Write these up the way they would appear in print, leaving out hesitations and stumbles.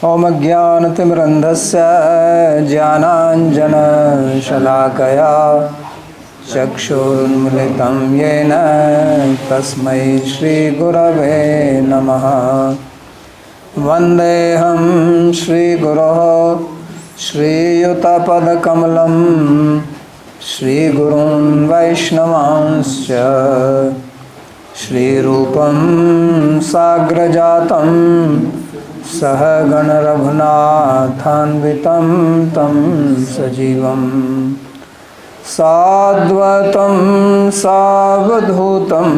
ओम ज्ञानतिमिरन्धस्य ज्ञानाञ्जनशलाकया चक्षुरुन्मिलितं येन तस्मै श्रीगुरवे नमः। वन्देऽहं श्रीगुरोः श्रीयुतपदकमलं श्रीगुरून् वैष्णवांश्च श्रीरूपं साग्रजातं सहगण रघुनाथान्वितं तं सजीवं साद्वैतं सावधूतं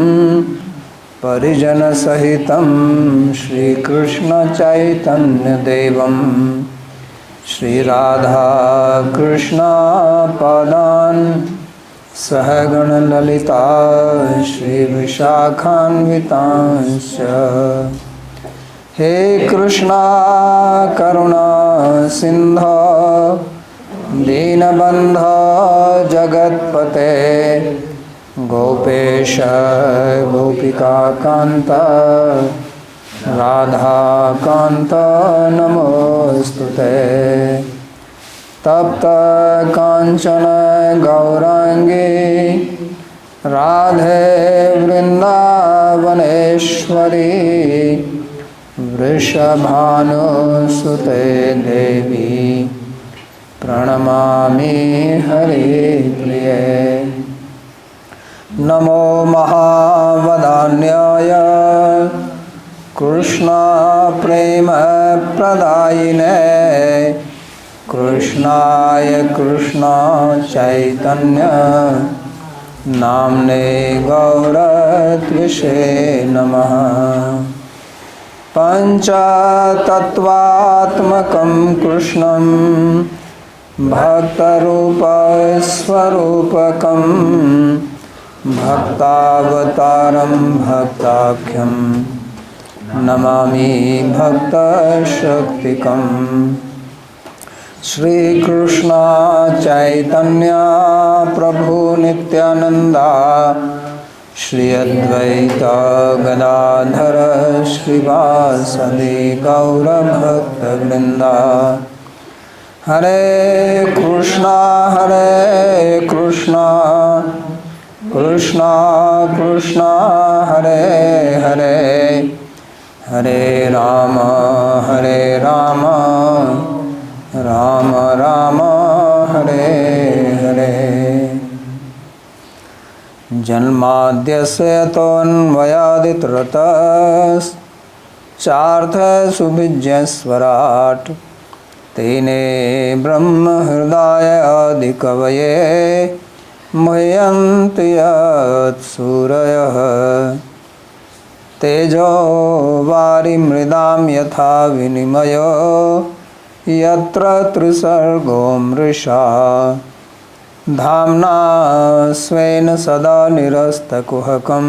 परिजनसहितं श्रीकृष्णचैतन्यदेवं श्रीराधाकृष्णपादान् सहगण ललिता श्रीविशाखान्वितांश्च। हे कृष्णा करुणा सिंधो दीनबंधो जगत्पते गोपेश गोपिकाकान्त राधाकान्त नमोस्तुते। तप्त कांचन गौरांगी राधे वृंदावनेश्वरी वृषभानुसुते देवी प्रणमामि हरिप्रिये। नमो महावदान्याय कृष्णा प्रेम प्रदायिने कृष्णाय कृष्णा चैतन्य नाम्ने गौरत्विषे नमः। पंचतत्वात्मकं कृष्णं भक्तरूपस्वरूपकं भक्तावतारं भक्ताख्यं नमामि भक्तशक्तिकम्। श्री कृष्ण चैतन्य प्रभु नित्यानंदा श्री अद्वैत गदाधर श्रीवासदि गौरभक्तवृंदा। हरे कृष्णा कृष्णा कृष्णा हरे हरे हरे राम राम राम हरे हरे। जन्माद्यस्य तोऽन्वयादितरतश्चार्थसुभिज्ञस्वराट् तेने ब्रह्महृदायादिकवये मुह्यन्ति यत्सूरयः। तेजो वारिमृदां यथा विनिमयो यत्र त्रिसर्गो मृषा धाम्ना स्वेन सदा निरस्तकुहकं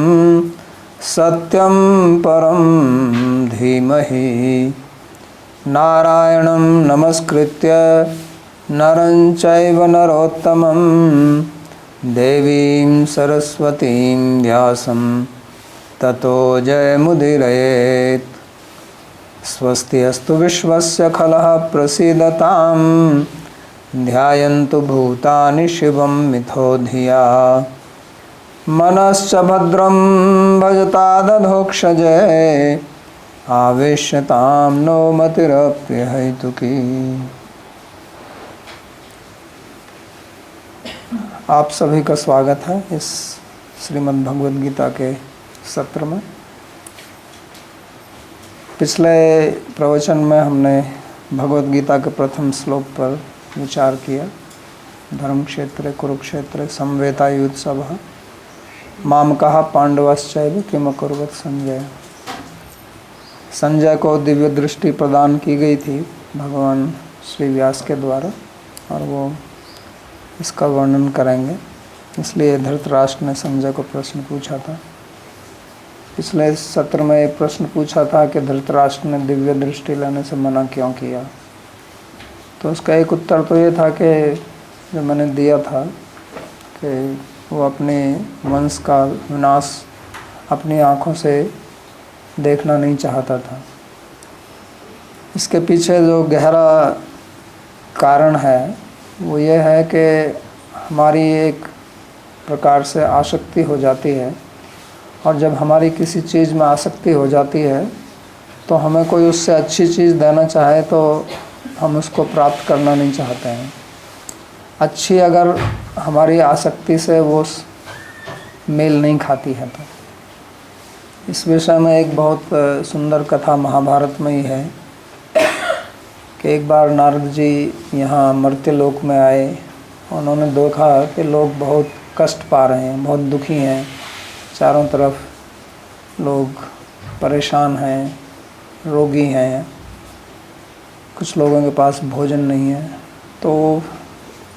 सत्यं परं धीमहि। नारायणं नमस्कृत्य नरं चैव नरोत्तमं देवीं सरस्वतीं व्यासं ततो जयमुदीरयेत्। स्वस्ति अस्तु विश्वस्य खलः प्रसीदतां ध्यायन्तु भूतानि शिवं मिथो धिया। मनश्च भद्रं भजतादधोक्षजे आवेश्यतां नो मतिरप्यहैतुकी। आप सभी का स्वागत है इस श्रीमद् भगवद गीता के सत्र में। पिछले प्रवचन में हमने भगवद गीता के प्रथम श्लोक पर विचार किया। धर्म क्षेत्र कुरुक्षेत्र समवेतायुत्सवः मामकः पांडवश्चैव किम अकुर्वत संजय। संजय को दिव्य दृष्टि प्रदान की गई थी भगवान श्री व्यास के द्वारा और वो इसका वर्णन करेंगे। इसलिए धृतराष्ट्र ने संजय को प्रश्न पूछा था। पिछले सत्र में एक प्रश्न पूछा था कि धृतराष्ट्र ने दिव्य दृष्टि लेने से मना क्यों किया। तो उसका एक उत्तर तो ये था कि जो मैंने दिया था कि वो अपने वंश का विनाश अपनी आँखों से देखना नहीं चाहता था। इसके पीछे जो गहरा कारण है वो ये है कि हमारी एक प्रकार से आसक्ति हो जाती है, और जब हमारी किसी चीज़ में आसक्ति हो जाती है तो हमें कोई उससे अच्छी चीज़ देना चाहे तो हम उसको प्राप्त करना नहीं चाहते हैं। अच्छी अगर हमारी आसक्ति से वो मेल नहीं खाती है तो। इस विषय में एक बहुत सुंदर कथा महाभारत में ही है कि एक बार नारद जी यहाँ मर्त्य लोक में आए। उन्होंने देखा कि लोग बहुत कष्ट पा रहे हैं, बहुत दुखी हैं, चारों तरफ लोग परेशान हैं, रोगी हैं, कुछ लोगों के पास भोजन नहीं है। तो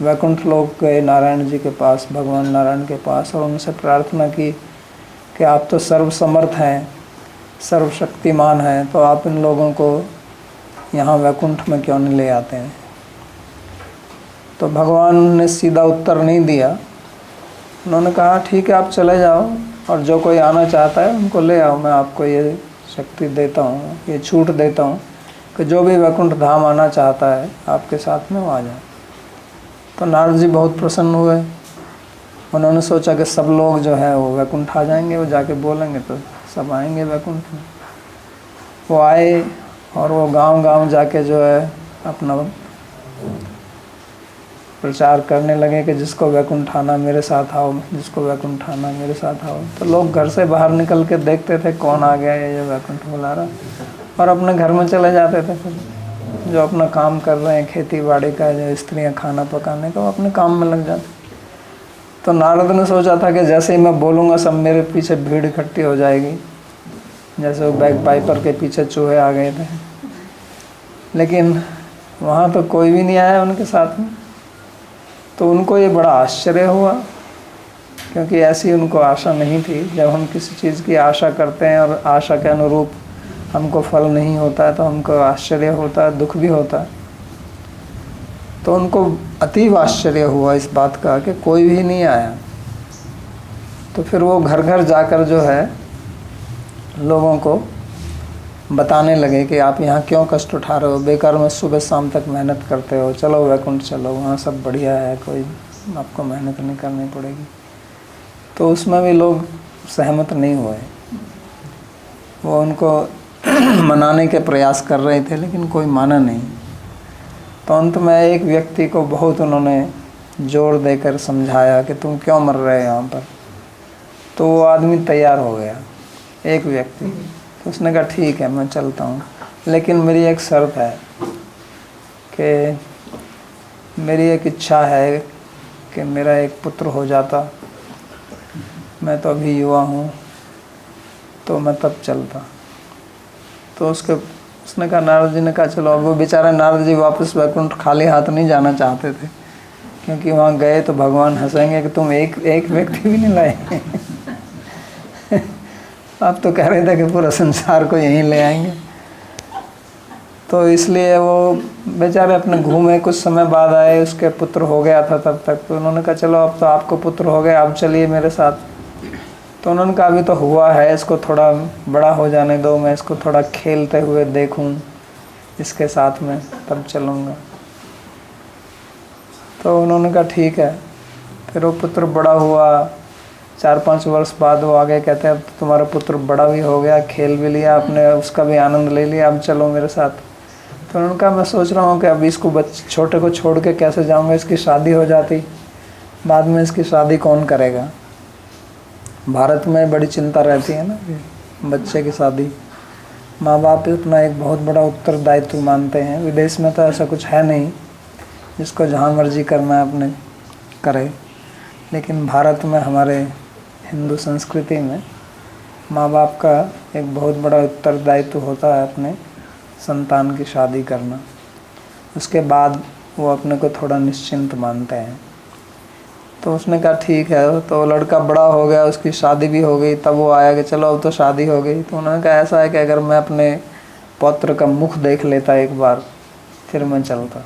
वैकुंठ लोक गए नारायण जी के पास, भगवान नारायण के पास, और उनसे प्रार्थना की कि आप तो सर्वसमर्थ हैं, सर्वशक्तिमान हैं, तो आप इन लोगों को यहाँ वैकुंठ में क्यों नहीं ले आते हैं। तो भगवान ने सीधा उत्तर नहीं दिया। उन्होंने कहा ठीक है, आप चले जाओ और जो कोई आना चाहता है उनको ले आओ। मैं आपको ये शक्ति देता हूँ, ये छूट देता हूँ कि जो भी वैकुंठ धाम आना चाहता है आपके साथ में वो आ जाए। तो नारद जी बहुत प्रसन्न हुए। उन्होंने सोचा कि सब लोग जो है वो वैकुंठ आ जाएंगे, वो जाके बोलेंगे तो सब आएंगे वैकुंठ में। वो आए और वो गांव-गांव जाके जो है अपना प्रचार करने लगे कि जिसको वैकुंठ आना मेरे साथ आओ, जिसको वैकुंठ आना मेरे साथ आओ। तो लोग घर से बाहर निकल के देखते थे कौन आ गया ये वैकुंठ बुला रहा, और अपने घर में चले जाते थे। फिर जो अपना काम कर रहे हैं खेती बाड़ी का, जो स्त्रियां खाना पकाने का, वो अपने काम में लग जाते। तो नारद ने सोचा था कि जैसे ही मैं बोलूँगा सब मेरे पीछे भीड़ इकट्ठी हो जाएगी, जैसे वो बैग पाइपर के पीछे चूहे आ गए थे। लेकिन वहाँ तो कोई भी नहीं आया उनके साथ में। तो उनको ये बड़ा आश्चर्य हुआ, क्योंकि ऐसी उनको आशा नहीं थी। जब हम किसी चीज़ की आशा करते हैं और आशा के अनुरूप हमको फल नहीं होता है तो हमको आश्चर्य होता है, दुख भी होता है। तो उनको अतीव आश्चर्य हुआ इस बात का कि कोई भी नहीं आया। तो फिर वो घर घर जाकर जो है लोगों को बताने लगे कि आप यहाँ क्यों कष्ट उठा रहे हो, बेकार में सुबह शाम तक मेहनत करते हो, चलो वैकुंठ चलो, वहाँ सब बढ़िया है, कोई आपको मेहनत नहीं करनी पड़ेगी। तो उसमें भी लोग सहमत नहीं हुए। वो उनको मनाने के प्रयास कर रहे थे लेकिन कोई माना नहीं। तो अंत में एक व्यक्ति को बहुत उन्होंने जोर देकर समझाया कि तुम क्यों मर रहे हो यहाँ पर। तो वो आदमी तैयार हो गया, एक व्यक्ति। तो उसने कहा ठीक है मैं चलता हूँ, लेकिन मेरी एक शर्त है कि मेरी एक इच्छा है कि मेरा एक पुत्र हो जाता। मैं तो अभी युवा हूँ तो मैं तब चलता। तो उसने कहा, नारद जी ने कहा चलो। अब वो बेचारा नारद जी वापस वैकुंठ खाली हाथ नहीं जाना चाहते थे, क्योंकि वहाँ गए तो भगवान हंसेंगे कि तुम एक व्यक्ति भी नहीं लाए। आप तो कह रहे थे कि पूरा संसार को यहीं ले आएंगे। तो इसलिए वो बेचारे अपने घूमे, कुछ समय बाद आए, उसके पुत्र हो गया था तब तक। तो उन्होंने कहा चलो अब तो आपको पुत्र हो गया, अब चलिए मेरे साथ। तो उन्होंने कहा अभी तो हुआ है, इसको थोड़ा बड़ा हो जाने दो, मैं इसको थोड़ा खेलते हुए देखूं इसके साथ में, तब चलूँगा। तो उन्होंने कहा ठीक है। फिर वो पुत्र बड़ा हुआ, 4-5 वर्ष बाद वो आगे कहते हैं अब तुम्हारा पुत्र बड़ा भी हो गया, खेल भी लिया आपने, उसका भी आनंद ले लिया, अब चलो मेरे साथ। तो उन्होंने कहा मैं सोच रहा हूँ कि अब इसको छोटे को छोड़ के कैसे जाऊँगा, इसकी शादी हो जाती, बाद में इसकी शादी कौन करेगा। भारत में बड़ी चिंता रहती है ना बच्चे की शादी, माँ बाप अपना एक बहुत बड़ा उत्तरदायित्व मानते हैं। विदेश में तो ऐसा कुछ है नहीं, जिसको जहाँ मर्जी करना है अपने करे। लेकिन भारत में हमारे हिंदू संस्कृति में माँ बाप का एक बहुत बड़ा उत्तरदायित्व होता है अपने संतान की शादी करना। उसके बाद वो अपने को थोड़ा निश्चिंत मानते हैं। तो उसने कहा ठीक है। तो लड़का बड़ा हो गया, उसकी शादी भी हो गई। तब वो आया कि चलो अब तो शादी हो गई। तो उन्होंने कहा ऐसा है कि अगर मैं अपने पौत्र का मुख देख लेता एक बार, फिर मैं चलता।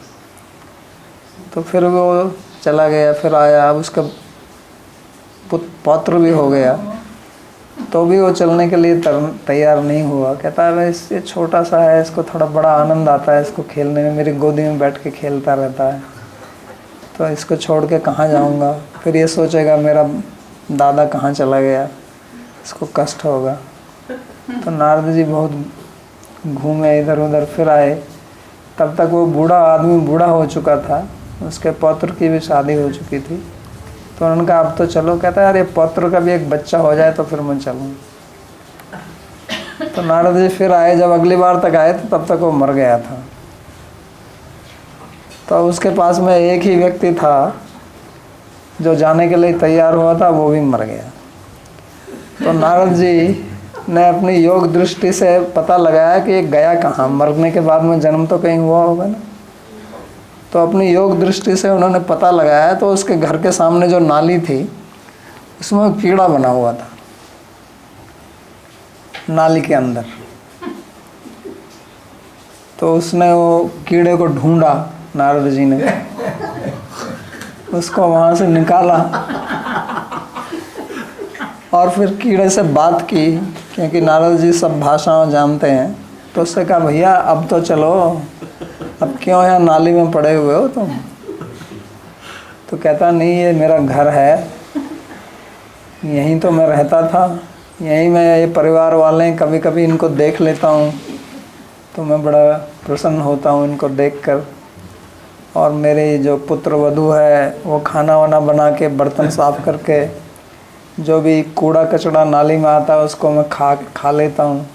तो फिर वो चला गया, फिर आया, अब उसका पौत्र भी हो गया। तो भी वो चलने के लिए तैयार नहीं हुआ। कहता है ये छोटा सा है, इसको थोड़ा बड़ा आनंद आता है इसको खेलने में, मेरी गोदी में बैठ के खेलता रहता है, तो इसको छोड़ के कहाँ जाऊँगा। फिर ये सोचेगा मेरा दादा कहाँ चला गया, इसको कष्ट होगा। तो नारद जी बहुत घूमे इधर उधर, फिर आए। तब तक वो बूढ़ा आदमी बूढ़ा हो चुका था, उसके पौत्र की भी शादी हो चुकी थी। तो उन्होंने कहा अब तो चलो। कहता है अरे पौत्र का भी एक बच्चा हो जाए तो फिर मैं चलूँ। तो नारद जी फिर आए, जब अगली बार तक आए तो तब तक वो मर गया था। तो उसके पास में एक ही व्यक्ति था जो जाने के लिए तैयार हुआ था, वो भी मर गया। तो नारद जी ने अपनी योग दृष्टि से पता लगाया कि ये गया कहाँ, मरने के बाद में जन्म तो कहीं हुआ होगा ना। तो अपनी योग दृष्टि से उन्होंने पता लगाया, तो उसके घर के सामने जो नाली थी उसमें कीड़ा बना हुआ था, नाली के अंदर। तो उसने वो कीड़े को ढूंढा, नारद जी ने उसको वहाँ से निकाला और फिर कीड़े से बात की, क्योंकि नारद जी सब भाषाओं जानते हैं। तो उससे कहा भैया अब तो चलो, अब क्यों यहाँ नाली में पड़े हुए हो तुम। तो कहता नहीं ये मेरा घर है, यहीं तो मैं रहता था, यहीं मैं, ये परिवार वाले हैं, कभी कभी इनको देख लेता हूँ तो मैं बड़ा प्रसन्न होता हूँ इनको देखकर। और मेरे जो पुत्र वधू है वो खाना वाना बना के, बर्तन साफ करके, जो भी कूड़ा कचड़ा नाली में आता है उसको मैं खा लेता हूँ,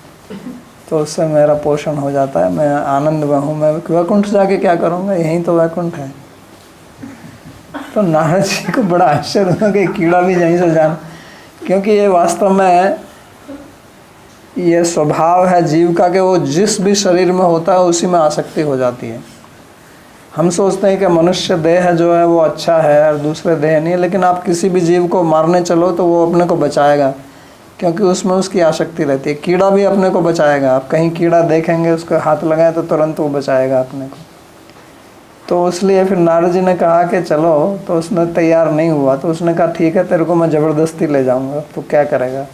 तो उससे मेरा पोषण हो जाता है, मैं आनंद में हूँ। मैं वैकुंठ जाके क्या करूँगा, यहीं तो वैकुंठ है। तो नारद जी को बड़ा आश्चर्य हुआ कि कीड़ा भी यहीं से जान, क्योंकि ये वास्तव में ये स्वभाव है जीव का कि वो जिस भी शरीर में होता है उसी में आसक्ति हो जाती है। हम सोचते हैं कि मनुष्य देह जो है वो अच्छा है और दूसरे देह नहीं है, लेकिन आप किसी भी जीव को मारने चलो तो वो अपने को बचाएगा, क्योंकि उसमें उसकी आसक्ति रहती है। कीड़ा भी अपने को बचाएगा, आप कहीं कीड़ा देखेंगे उसको हाथ लगाए तो तुरंत वो बचाएगा अपने को। तो इसलिए फिर नारद जी ने कहा कि चलो, तो उसने तैयार नहीं हुआ। तो उसने कहा ठीक है तेरे को मैं ज़बरदस्ती ले जाऊँगा, तो क्या करेगा।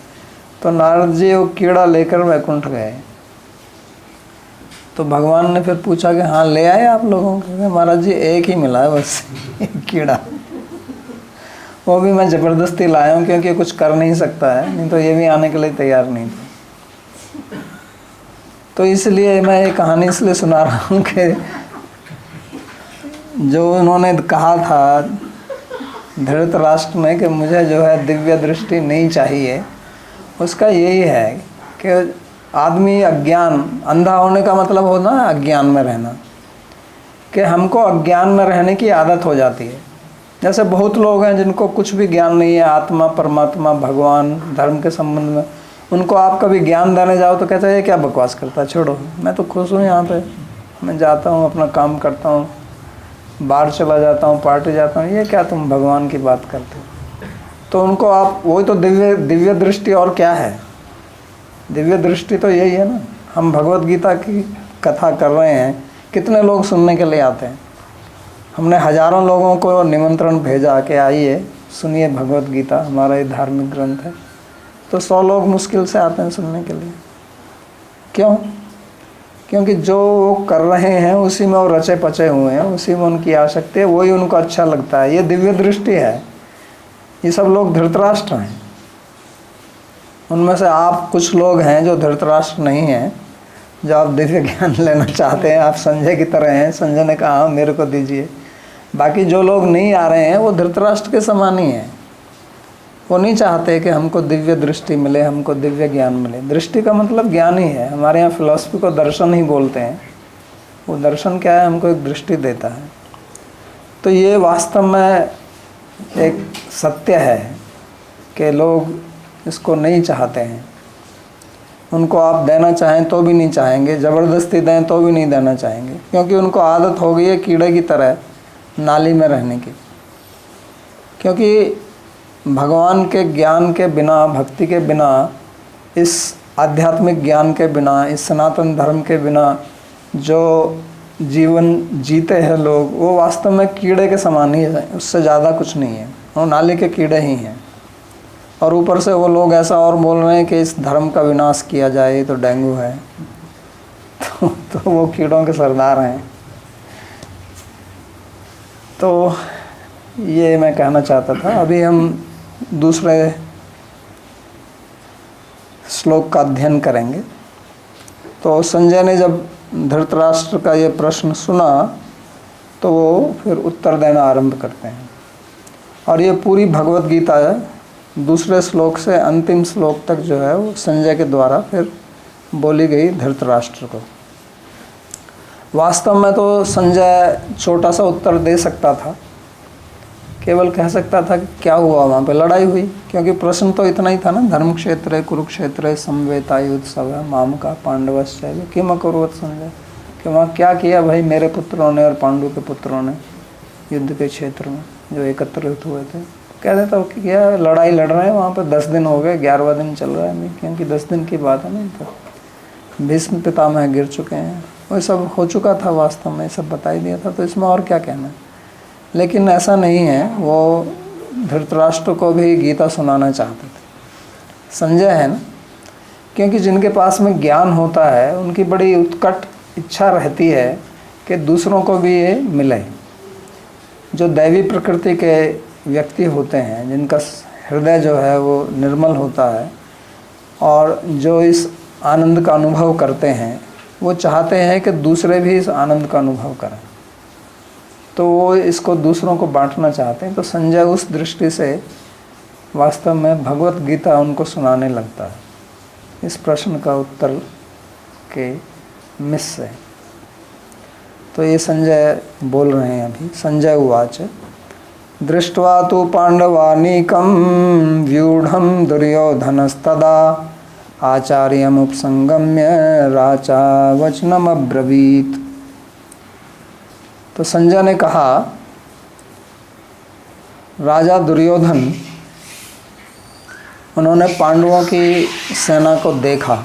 तो नारद जी वो कीड़ा लेकर वैकुंठ गए। तो भगवान ने फिर पूछा कि हाँ ले आए आप लोगों को। महाराज जी एक ही मिला है बस कीड़ा, वो भी मैं ज़बरदस्ती लाया हूँ क्योंकि कुछ कर नहीं सकता है, नहीं तो ये भी आने के लिए तैयार नहीं था। तो इसलिए मैं ये कहानी इसलिए सुना रहा हूँ कि जो उन्होंने कहा था धृतराष्ट्र में कि मुझे जो है दिव्य दृष्टि नहीं चाहिए, उसका यही है कि आदमी अज्ञान, अंधा होने का मतलब होना है अज्ञान में रहना, कि हमको अज्ञान में रहने की आदत हो जाती है। जैसे बहुत लोग हैं जिनको कुछ भी ज्ञान नहीं है आत्मा, परमात्मा, भगवान, धर्म के संबंध में, उनको आप कभी ज्ञान देने जाओ तो कहते हैं ये क्या बकवास करता है, छोड़ो, मैं तो खुश हूँ यहाँ पे, मैं जाता हूँ अपना काम करता हूँ, बाहर चला जाता हूँ, पार्टी जाता हूँ, ये क्या तुम भगवान की बात करते हो। तो उनको आप, वही तो दिव्य दृष्टि और क्या है। दिव्य दृष्टि तो यही है ना। हम भगवत गीता की कथा कर रहे हैं, कितने लोग सुनने के लिए आते हैं। हमने हजारों लोगों को निमंत्रण भेजा कि आइए सुनिए भगवत गीता, हमारा ये धार्मिक ग्रंथ है, तो 100 लोग मुश्किल से आते हैं सुनने के लिए। क्यों? क्योंकि जो वो कर रहे हैं उसी में वो रचे पचे हुए हैं, उसी में उनकी आसक्ति है, वही उनको अच्छा लगता है। ये दिव्य दृष्टि है। ये सब लोग धृतराष्ट्र हैं। उनमें से आप कुछ लोग हैं जो धृतराष्ट्र नहीं हैं, जो आप दिव्य ज्ञान लेना चाहते हैं, आप संजय की तरह हैं। संजय ने कहा मेरे को दीजिए। बाकी जो लोग नहीं आ रहे हैं वो धृतराष्ट्र के समान ही हैं। वो नहीं चाहते कि हमको दिव्य दृष्टि मिले, हमको दिव्य ज्ञान मिले। दृष्टि का मतलब ज्ञान ही है। हमारे यहाँ फिलॉसफी को दर्शन ही बोलते हैं। वो दर्शन क्या है, हमको एक दृष्टि देता है। तो ये वास्तव में एक सत्य है कि लोग इसको नहीं चाहते हैं। उनको आप देना चाहें तो भी नहीं चाहेंगे, ज़बरदस्ती दें तो भी नहीं देना चाहेंगे, क्योंकि उनको आदत हो गई है कीड़े की तरह नाली में रहने की। क्योंकि भगवान के ज्ञान के बिना, भक्ति के बिना, इस आध्यात्मिक ज्ञान के बिना, इस सनातन धर्म के बिना जो जीवन जीते हैं लोग, वो वास्तव में कीड़े के समान ही है, उससे ज़्यादा कुछ नहीं है। वो नाली के कीड़े ही हैं। और ऊपर से वो लोग ऐसा और बोल रहे हैं कि इस धर्म का विनाश किया जाए, ये तो डेंगू है। तो वो कीड़ों के सरदार हैं। तो ये मैं कहना चाहता था। अभी हम दूसरे श्लोक का अध्ययन करेंगे। तो संजय ने जब धृतराष्ट्र का ये प्रश्न सुना तो वो फिर उत्तर देना आरंभ करते हैं। और ये पूरी भगवत गीता दूसरे श्लोक से अंतिम श्लोक तक जो है वो संजय के द्वारा फिर बोली गई धृतराष्ट्र को। वास्तव में तो संजय छोटा सा उत्तर दे सकता था, केवल कह सकता था कि क्या हुआ वहाँ पे, लड़ाई हुई। क्योंकि प्रश्न तो इतना ही था ना, धर्म क्षेत्र कुरुक्षेत्र समवेतायुत्सव माम का पांडवश्चैव किम अकुर्वत संजय, कि वहाँ क्या किया भाई मेरे पुत्रों ने और पांडु के पुत्रों ने युद्ध के क्षेत्र में जो एकत्रित हुए थे। कह देता कि क्या लड़ाई लड़ रहे हैं वहाँ पर, 10 दिन हो गए, 11वां दिन चल रहा है नहीं, क्योंकि 10 दिन की बात है नहीं। तो भीष्म पितामह गिर चुके हैं, वो सब हो चुका था, वास्तव में सब बता ही दिया था। तो इसमें और क्या कहना है। लेकिन ऐसा नहीं है, वो धृतराष्ट्र को भी गीता सुनाना चाहते थे। संजय है ना, क्योंकि जिनके पास में ज्ञान होता है उनकी बड़ी उत्कट इच्छा रहती है कि दूसरों को भी ये मिले। जो दैवी प्रकृति के व्यक्ति होते हैं, जिनका हृदय जो है वो निर्मल होता है और जो इस आनंद का अनुभव करते हैं, वो चाहते हैं कि दूसरे भी इस आनंद का अनुभव करें। तो वो इसको दूसरों को बांटना चाहते हैं। तो संजय उस दृष्टि से वास्तव में भगवत गीता उनको सुनाने लगता है इस प्रश्न का उत्तर के मिस से। तो ये संजय बोल रहे हैं अभी। संजय उवाच दृष्ट्वा तु पांडवानीकं व्यूढ़ं दुर्योधनस्तदा आचार्यमुपसंगम्य राचा वचनमब्रवीत्। तो संजय ने कहा, राजा दुर्योधन उन्होंने पांडवों की सेना को देखा।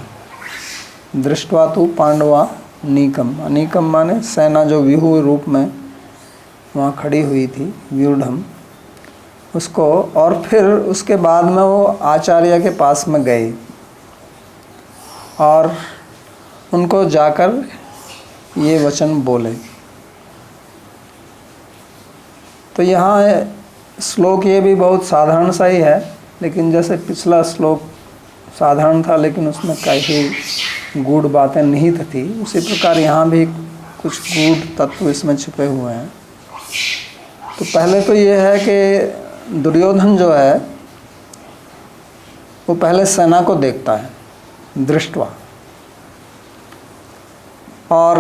दृष्ट्वा तु पांडवा नीकम, अनीकम माने सेना जो व्यूह रूप में वहाँ खड़ी हुई थी, व्यूढ़म उसको। और फिर उसके बाद में वो आचार्य के पास में गए और उनको जाकर ये वचन बोले। तो यहाँ श्लोक ये भी बहुत साधारण सा ही है, लेकिन जैसे पिछला श्लोक साधारण था लेकिन उसमें कई गूढ़ बातें निहित थी, उसी प्रकार यहाँ भी कुछ गूढ़ तत्व इसमें छिपे हुए हैं। तो पहले तो ये है कि दुर्योधन जो है वो पहले सेना को देखता है दृष्टवा, और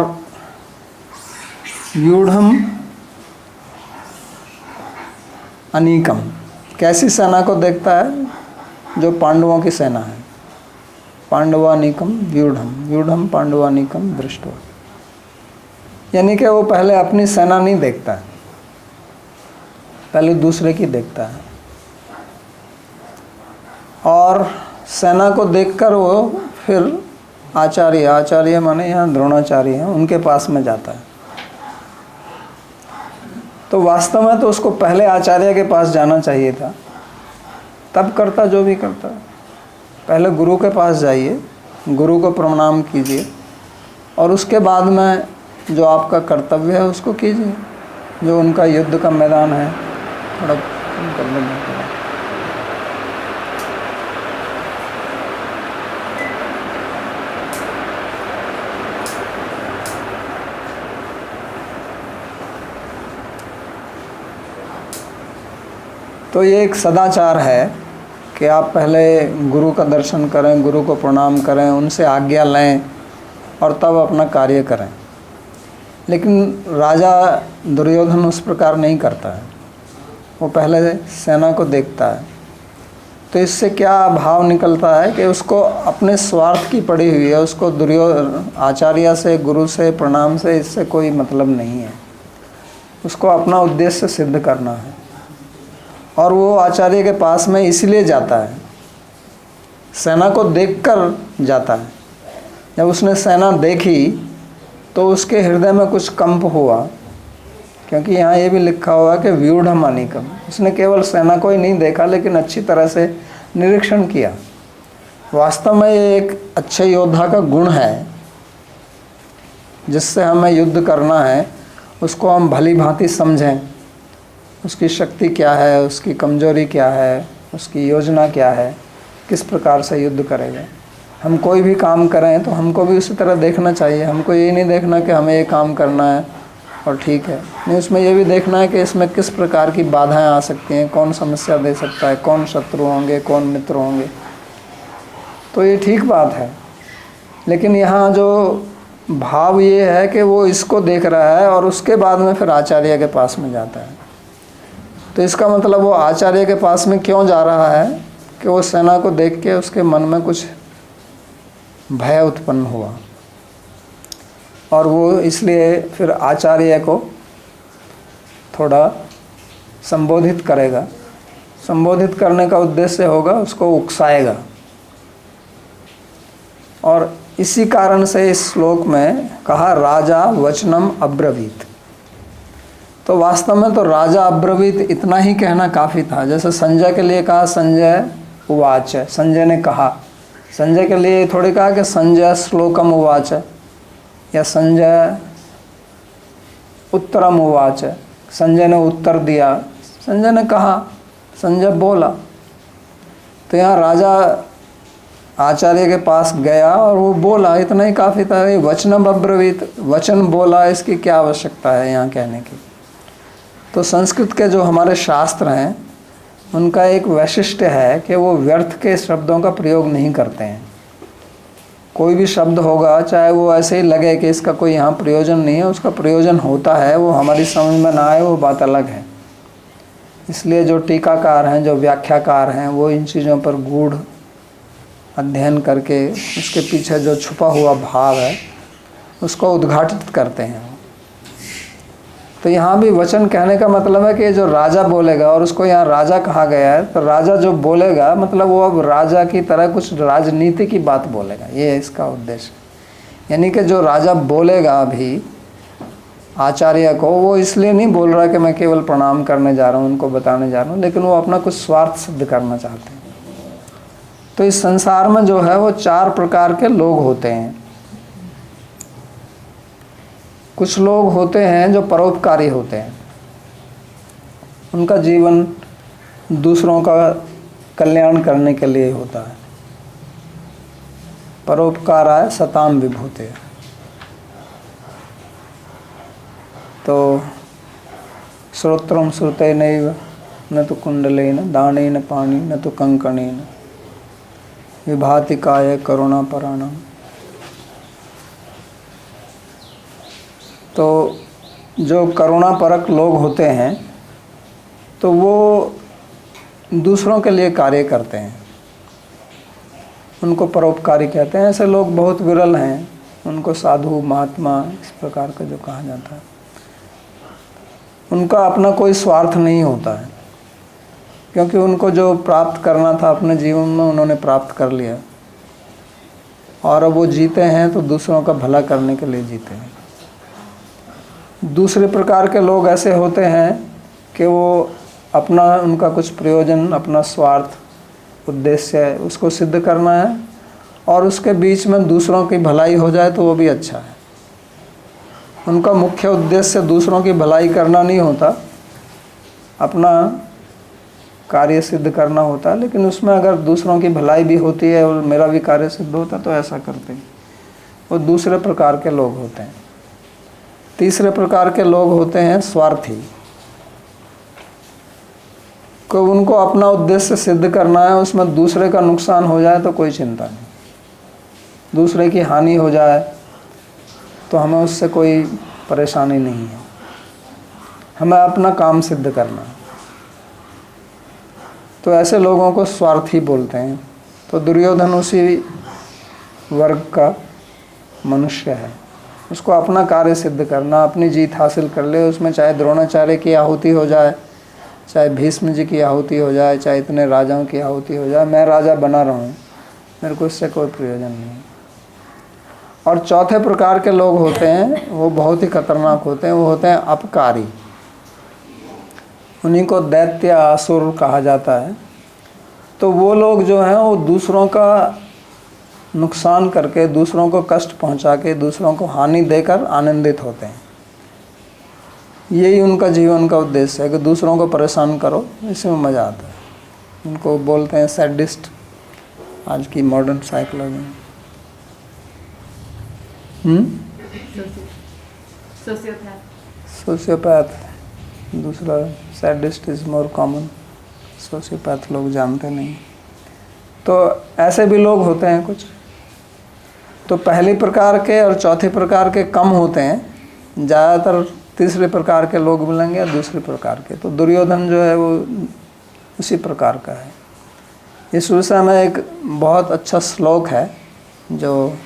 व्यूढ़म अनीकम कैसी सेना को देखता है, जो पांडवों की सेना है। पांडवानीकम व्यूढ़म, व्यूढ़म पांडवानीकम दृष्टवा, यानी कि वो पहले अपनी सेना नहीं देखता है, पहले दूसरे की देखता है। और सेना को देखकर वो फिर आचार्य, आचार्य माने यहाँ द्रोणाचार्य हैं, उनके पास में जाता है। तो वास्तव में तो उसको पहले आचार्य के पास जाना चाहिए था, तब करता जो भी करता। पहले गुरु के पास जाइए, गुरु को प्रणाम कीजिए और उसके बाद में जो आपका कर्तव्य है उसको कीजिए। जो उनका युद्ध का मैदान है, थोड़ा कर लेना। तो ये एक सदाचार है कि आप पहले गुरु का दर्शन करें, गुरु को प्रणाम करें, उनसे आज्ञा लें और तब अपना कार्य करें। लेकिन राजा दुर्योधन उस प्रकार नहीं करता है, वो पहले सेना को देखता है। तो इससे क्या भाव निकलता है कि उसको अपने स्वार्थ की पड़ी हुई है, उसको आचार्य से, गुरु से, प्रणाम से इससे कोई मतलब नहीं है। उसको अपना उद्देश्य सिद्ध करना है और वो आचार्य के पास में इसलिए जाता है, सेना को देखकर जाता है। जब उसने सेना देखी तो उसके हृदय में कुछ कंप हुआ, क्योंकि यहाँ ये भी लिखा हुआ है कि व्यूढ़म अनीकम। उसने केवल सेना को ही नहीं देखा लेकिन अच्छी तरह से निरीक्षण किया। वास्तव में ये एक अच्छे योद्धा का गुण है, जिससे हमें युद्ध करना है उसको हम भली भांति समझें, उसकी शक्ति क्या है, उसकी कमजोरी क्या है, उसकी योजना क्या है, किस प्रकार से युद्ध करेगा। हम कोई भी काम करें तो हमको भी उसी तरह देखना चाहिए। हमको ये नहीं देखना कि हमें ये काम करना है और ठीक है, नहीं, उसमें ये भी देखना है कि इसमें किस प्रकार की बाधाएं आ सकती हैं, कौन समस्या दे सकता है, कौन शत्रु होंगे, कौन मित्र होंगे। तो ये ठीक बात है, लेकिन यहाँ जो भाव ये है कि वो इसको देख रहा है और उसके बाद में फिर आचार्य के पास में जाता है। तो इसका मतलब वो आचार्य के पास में क्यों जा रहा है कि वो सेना को देख के उसके मन में कुछ भय उत्पन्न हुआ, और वो इसलिए फिर आचार्य को थोड़ा संबोधित करेगा। संबोधित करने का उद्देश्य होगा उसको उकसाएगा। और इसी कारण से इस श्लोक में कहा राजा वचनम अब्रवीत। तो वास्तव में तो राजा अब्रवीत इतना ही कहना काफ़ी था। जैसे संजय के लिए कहा संजय उवाच, संजय ने कहा। संजय के लिए थोड़ी कहा कि संजय श्लोकम उवाच या संजय उत्तरम उवाच, संजय ने उत्तर दिया, संजय ने कहा, संजय बोला। तो यहाँ राजा आचार्य के पास गया और वो बोला, इतना ही काफ़ी था। ये वचनम अब्रवीत, वचन बोला, इसकी क्या आवश्यकता है यहाँ कहने की। तो संस्कृत के जो हमारे शास्त्र हैं उनका एक वैशिष्ट्य है कि वो व्यर्थ के शब्दों का प्रयोग नहीं करते हैं। कोई भी शब्द होगा, चाहे वो ऐसे ही लगे कि इसका कोई यहाँ प्रयोजन नहीं है, उसका प्रयोजन होता है। वो हमारी समझ में ना आए वो बात अलग है। इसलिए जो टीकाकार हैं, जो व्याख्याकार हैं, वो इन चीज़ों पर गूढ़ अध्ययन करके उसके पीछे जो छुपा हुआ भाव है उसको उद्घाटित करते हैं। तो यहाँ भी वचन कहने का मतलब है कि जो राजा बोलेगा, और उसको यहाँ राजा कहा गया है, तो राजा जो बोलेगा मतलब वो अब राजा की तरह कुछ राजनीति की बात बोलेगा, ये है इसका उद्देश्य। यानी कि जो राजा बोलेगा अभी आचार्य को, वो इसलिए नहीं बोल रहा कि मैं केवल प्रणाम करने जा रहा हूँ, उनको बताने जा रहा हूँ, लेकिन वो अपना कुछ स्वार्थ सिद्ध करना चाहते हैं। तो इस संसार में जो है वो 4 प्रकार के लोग होते हैं। कुछ लोग होते हैं जो परोपकारी होते हैं, उनका जीवन दूसरों का कल्याण करने के लिए होता है। परोपकाराय सताम विभूते। तो श्रोत्रम श्रुतेनैव न तो कुंडलेन दानेन पानी न तो कंकणेन विभाति काय करुणा पराणम। तो जो करुणा परक लोग होते हैं तो वो दूसरों के लिए कार्य करते हैं, उनको परोपकारी कहते हैं। ऐसे लोग बहुत विरल हैं, उनको साधु महात्मा इस प्रकार का जो कहा जाता है। उनका अपना कोई स्वार्थ नहीं होता है, क्योंकि उनको जो प्राप्त करना था अपने जीवन में उन्होंने प्राप्त कर लिया, और अब वो जीते हैं तो दूसरों का भला करने के लिए जीते हैं। दूसरे प्रकार के लोग ऐसे होते हैं कि वो अपना, उनका कुछ प्रयोजन, अपना स्वार्थ उद्देश्य है, उसको सिद्ध करना है, और उसके बीच में दूसरों की भलाई हो जाए तो वो भी अच्छा है। उनका मुख्य उद्देश्य दूसरों की भलाई करना नहीं होता, अपना कार्य सिद्ध करना होता है, लेकिन उसमें अगर दूसरों की भलाई भी होती है और मेरा भी कार्य सिद्ध होता तो ऐसा करते हैं। वो दूसरे प्रकार के लोग होते हैं। तीसरे प्रकार के लोग होते हैं स्वार्थी, को उनको अपना उद्देश्य सिद्ध करना है, उसमें दूसरे का नुकसान हो जाए तो कोई चिंता नहीं, दूसरे की हानि हो जाए तो हमें उससे कोई परेशानी नहीं है, हमें अपना काम सिद्ध करना है। तो ऐसे लोगों को स्वार्थी बोलते हैं। तो दुर्योधन उसी वर्ग का मनुष्य है। उसको अपना कार्य सिद्ध करना, अपनी जीत हासिल कर ले, उसमें चाहे द्रोणाचार्य की आहुति हो जाए, चाहे भीष्म जी की आहुति हो जाए, चाहे इतने राजाओं की आहुति हो जाए, मैं राजा बना रहा हूँ, मेरे को इससे कोई प्रयोजन नहीं। और चौथे प्रकार के लोग होते हैं, वो बहुत ही खतरनाक होते हैं, वो होते हैं अपकारी। उन्हीं को दैत्य असुर कहा जाता है। तो वो लोग जो हैं वो दूसरों का नुकसान करके, दूसरों को कष्ट पहुंचा के, दूसरों को हानि देकर आनंदित होते हैं। यही उनका जीवन का उद्देश्य है कि दूसरों को परेशान करो, इसमें मज़ा आता है। उनको बोलते हैं सैडिस्ट, आज की मॉडर्न साइकोलॉजी में। सोशियोपैथ, दूसरा sadist is more common, sociopath लोग जानते नहीं। तो ऐसे भी लोग होते हैं कुछ। तो पहली प्रकार के और चौथी प्रकार के कम होते हैं, ज़्यादातर तीसरे प्रकार के लोग मिलेंगे या दूसरे प्रकार के। तो दुर्योधन जो है वो उसी प्रकार का है। इस विषय में एक बहुत अच्छा श्लोक है जो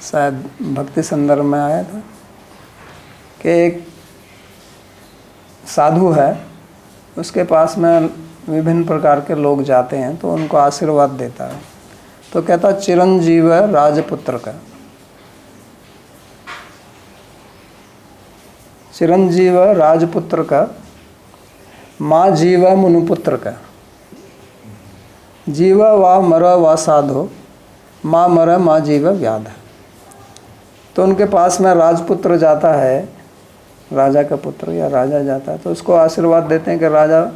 शायद भक्ति संदर्भ में आया था कि एक साधु है, उसके पास में विभिन्न प्रकार के लोग जाते हैं तो उनको आशीर्वाद देता है। तो कहता चिरंजीव राजपुत्र का, चिरंजीव राजपुत्र का, माँ जीव मुनुपुत्र का, जीव वा मर वा साधो, माँ मर माँ जीव व्याध। तो उनके पास में राजपुत्र जाता है, राजा का पुत्र या राजा जाता है, तो उसको आशीर्वाद देते हैं कि राजा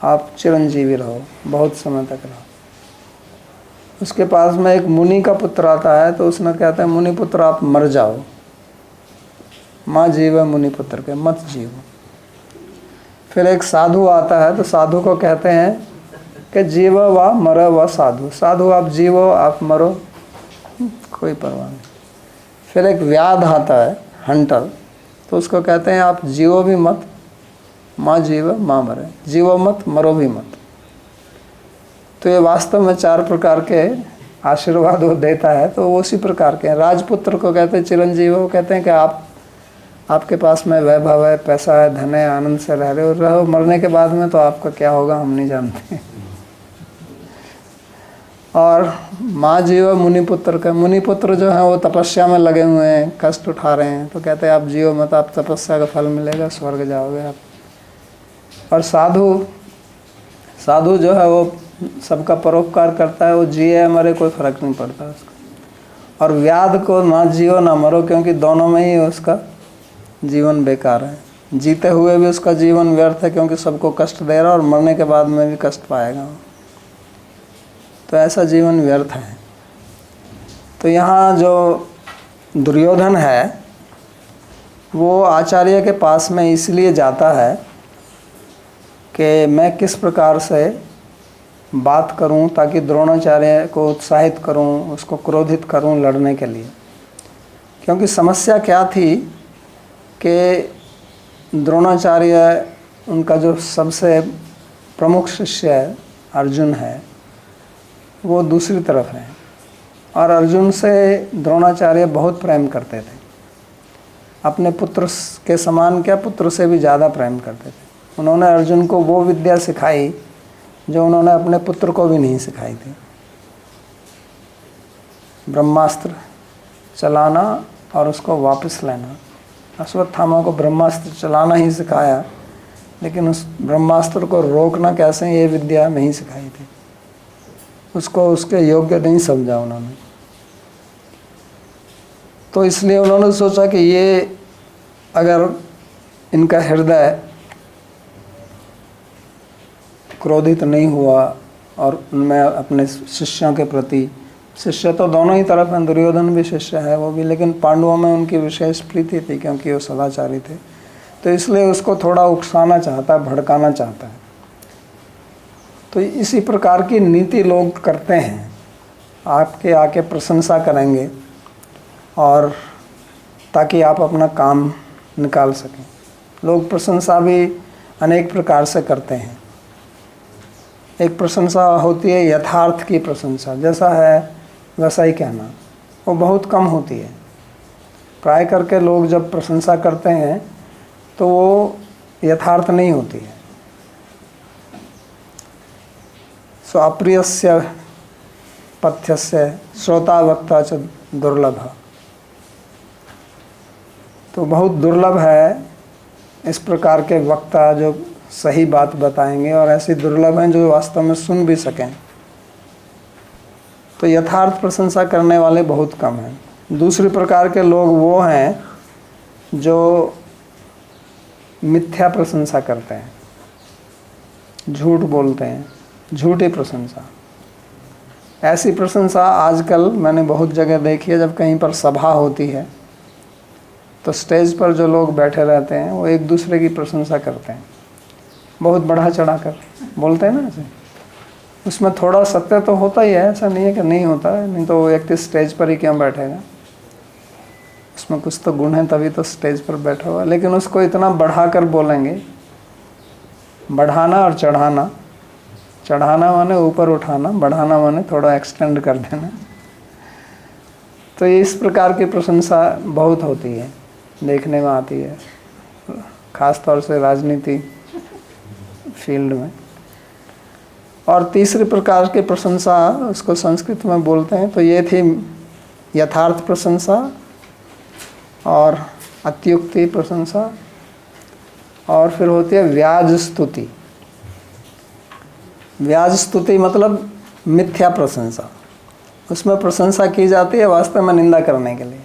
आप चिरंजीवी रहो, बहुत समय तक रहो। उसके पास में एक मुनि का पुत्र आता है तो उसने कहता है मुनि पुत्र आप मर जाओ, माँ जीव मुनि पुत्र के, मत जीव। फिर एक साधु आता है तो साधु को कहते हैं कि जीव व मर व साधु, साधु आप जीवो आप मरो, कोई परवाह नहीं। फिर एक व्याध आता है, हंटर, तो उसको कहते हैं आप जीवो भी मत, माँ जीव माँ मरे, जीवो मत मरो भी मत। तो ये वास्तव में 4 प्रकार के आशीर्वाद वो देता है। तो वो उसी प्रकार के हैं। राजपुत्र को कहते हैं चिरंजीव, वो कहते हैं कि आपके पास में वैभव है, पैसा है, धन है, आनंद से रह रहे हो, रहो, मरने के बाद में तो आपका क्या होगा हम नहीं जानते। और माँ जीव मुनिपुत्र का, मुनिपुत्र जो है वो तपस्या में लगे हुए हैं, कष्ट उठा रहे हैं, तो कहते हैं आप जीव मत, आप तपस्या का फल मिलेगा, स्वर्ग जाओगे आप। और साधु जो है वो सबका परोपकार करता है, वो जिए मरे कोई फर्क नहीं पड़ता उसको। और व्याध को ना जियो ना मरो, क्योंकि दोनों में ही उसका जीवन बेकार है। जीते हुए भी उसका जीवन व्यर्थ है क्योंकि सबको कष्ट दे रहा है, और मरने के बाद में भी कष्ट पाएगा, तो ऐसा जीवन व्यर्थ है। तो यहाँ जो दुर्योधन है वो आचार्य के पास में इसलिए जाता है कि मैं किस प्रकार से बात करूं ताकि द्रोणाचार्य को उत्साहित करूं, उसको क्रोधित करूं लड़ने के लिए। क्योंकि समस्या क्या थी कि द्रोणाचार्य उनका जो सबसे प्रमुख शिष्य है अर्जुन है, वो दूसरी तरफ है, और अर्जुन से द्रोणाचार्य बहुत प्रेम करते थे। अपने पुत्र के समान क्या, पुत्र से भी ज़्यादा प्रेम करते थे। उन्होंने अर्जुन को वो विद्या सिखाई जो उन्होंने अपने पुत्र को भी नहीं सिखाई थी। ब्रह्मास्त्र चलाना और उसको वापस लेना। अश्वत्थामा को ब्रह्मास्त्र चलाना ही सिखाया, लेकिन उस ब्रह्मास्त्र को रोकना कैसे, ये विद्या नहीं सिखाई थी। उसको उसके योग्य नहीं समझा उन्होंने। तो इसलिए उन्होंने सोचा कि ये अगर इनका हृदय क्रोधित नहीं हुआ और उनमें अपने शिष्यों के प्रति, शिष्य तो दोनों ही तरफ हैं, दुर्योधन भी शिष्य है वो भी, लेकिन पांडवों में उनकी विशेष प्रीति थी क्योंकि वो सदाचारी थे। तो इसलिए उसको थोड़ा उकसाना चाहता है, भड़काना चाहता है। तो इसी प्रकार की नीति लोग करते हैं, आपके आके प्रशंसा करेंगे और ताकि आप अपना काम निकाल सकें। लोग प्रशंसा भी अनेक प्रकार से करते हैं। एक प्रशंसा होती है यथार्थ की प्रशंसा, जैसा है वैसा ही कहना, वो बहुत कम होती है। प्राय करके लोग जब प्रशंसा करते हैं तो वो यथार्थ नहीं होती है। सो अप्रियस्य पथ्यस्य श्रोता वक्ता च दुर्लभ। तो बहुत दुर्लभ है इस प्रकार के वक्ता जो सही बात बताएंगे, और ऐसी दुर्लभ हैं जो वास्तव में सुन भी सकें। तो यथार्थ प्रशंसा करने वाले बहुत कम हैं। दूसरे प्रकार के लोग वो हैं जो मिथ्या प्रशंसा करते हैं, झूठ बोलते हैं, झूठी प्रशंसा। ऐसी प्रशंसा आजकल मैंने बहुत जगह देखी है। जब कहीं पर सभा होती है तो स्टेज पर जो लोग बैठे रहते हैं वो एक दूसरे की प्रशंसा करते हैं, बहुत बढ़ा चढ़ा कर बोलते हैं ना ऐसे। उसमें थोड़ा सत्य तो होता ही है, ऐसा नहीं है कि नहीं होता है, नहीं तो वो व्यक्ति स्टेज पर ही क्यों बैठेगा। उसमें कुछ तो गुण है तभी तो स्टेज पर बैठा हुआ। लेकिन उसको इतना बढ़ा कर बोलेंगे, बढ़ाना और चढ़ाना, चढ़ाना माने ऊपर उठाना, बढ़ाना माने थोड़ा एक्सटेंड कर देना। तो ये इस प्रकार की प्रशंसा बहुत होती है, देखने में आती है, खास तौर से राजनीति फील्ड में। और तीसरे प्रकार की प्रशंसा उसको संस्कृत में बोलते हैं, तो ये थी यथार्थ प्रशंसा और अत्युक्ति प्रशंसा, और फिर होती है व्याज स्तुति। व्याज स्तुति मतलब मिथ्या प्रशंसा। उसमें प्रशंसा की जाती है वास्तव में निंदा करने के लिए।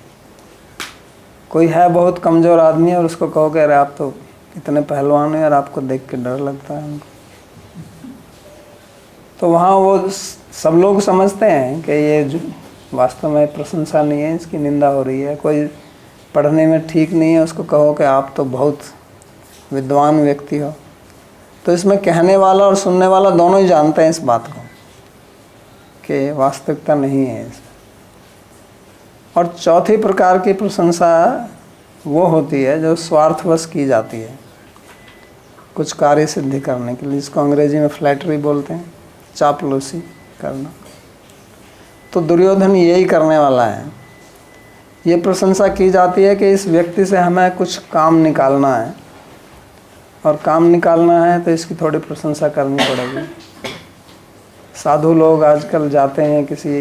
कोई है बहुत कमज़ोर आदमी और उसको कहो कि अरे आप तो इतने पहलवान हैं और आपको देख के डर लगता है हमको, तो वहाँ वो सब लोग समझते हैं कि ये वास्तव में प्रशंसा नहीं है, इसकी निंदा हो रही है। कोई पढ़ने में ठीक नहीं है, उसको कहो कि आप तो बहुत विद्वान व्यक्ति हो। तो इसमें कहने वाला और सुनने वाला दोनों ही जानते हैं इस बात को कि वास्तविकता नहीं है इसमें। और चौथी प्रकार की प्रशंसा वो होती है जो स्वार्थवश की जाती है, कुछ कार्य सिद्धि करने के लिए, जिसको अंग्रेजी में फ्लैटरी बोलते हैं, चापलूसी करना। तो दुर्योधन यही करने वाला है। ये प्रशंसा की जाती है कि इस व्यक्ति से हमें कुछ काम निकालना है, और काम निकालना है तो इसकी थोड़ी प्रशंसा करनी पड़ेगी। साधु लोग आजकल जाते हैं किसी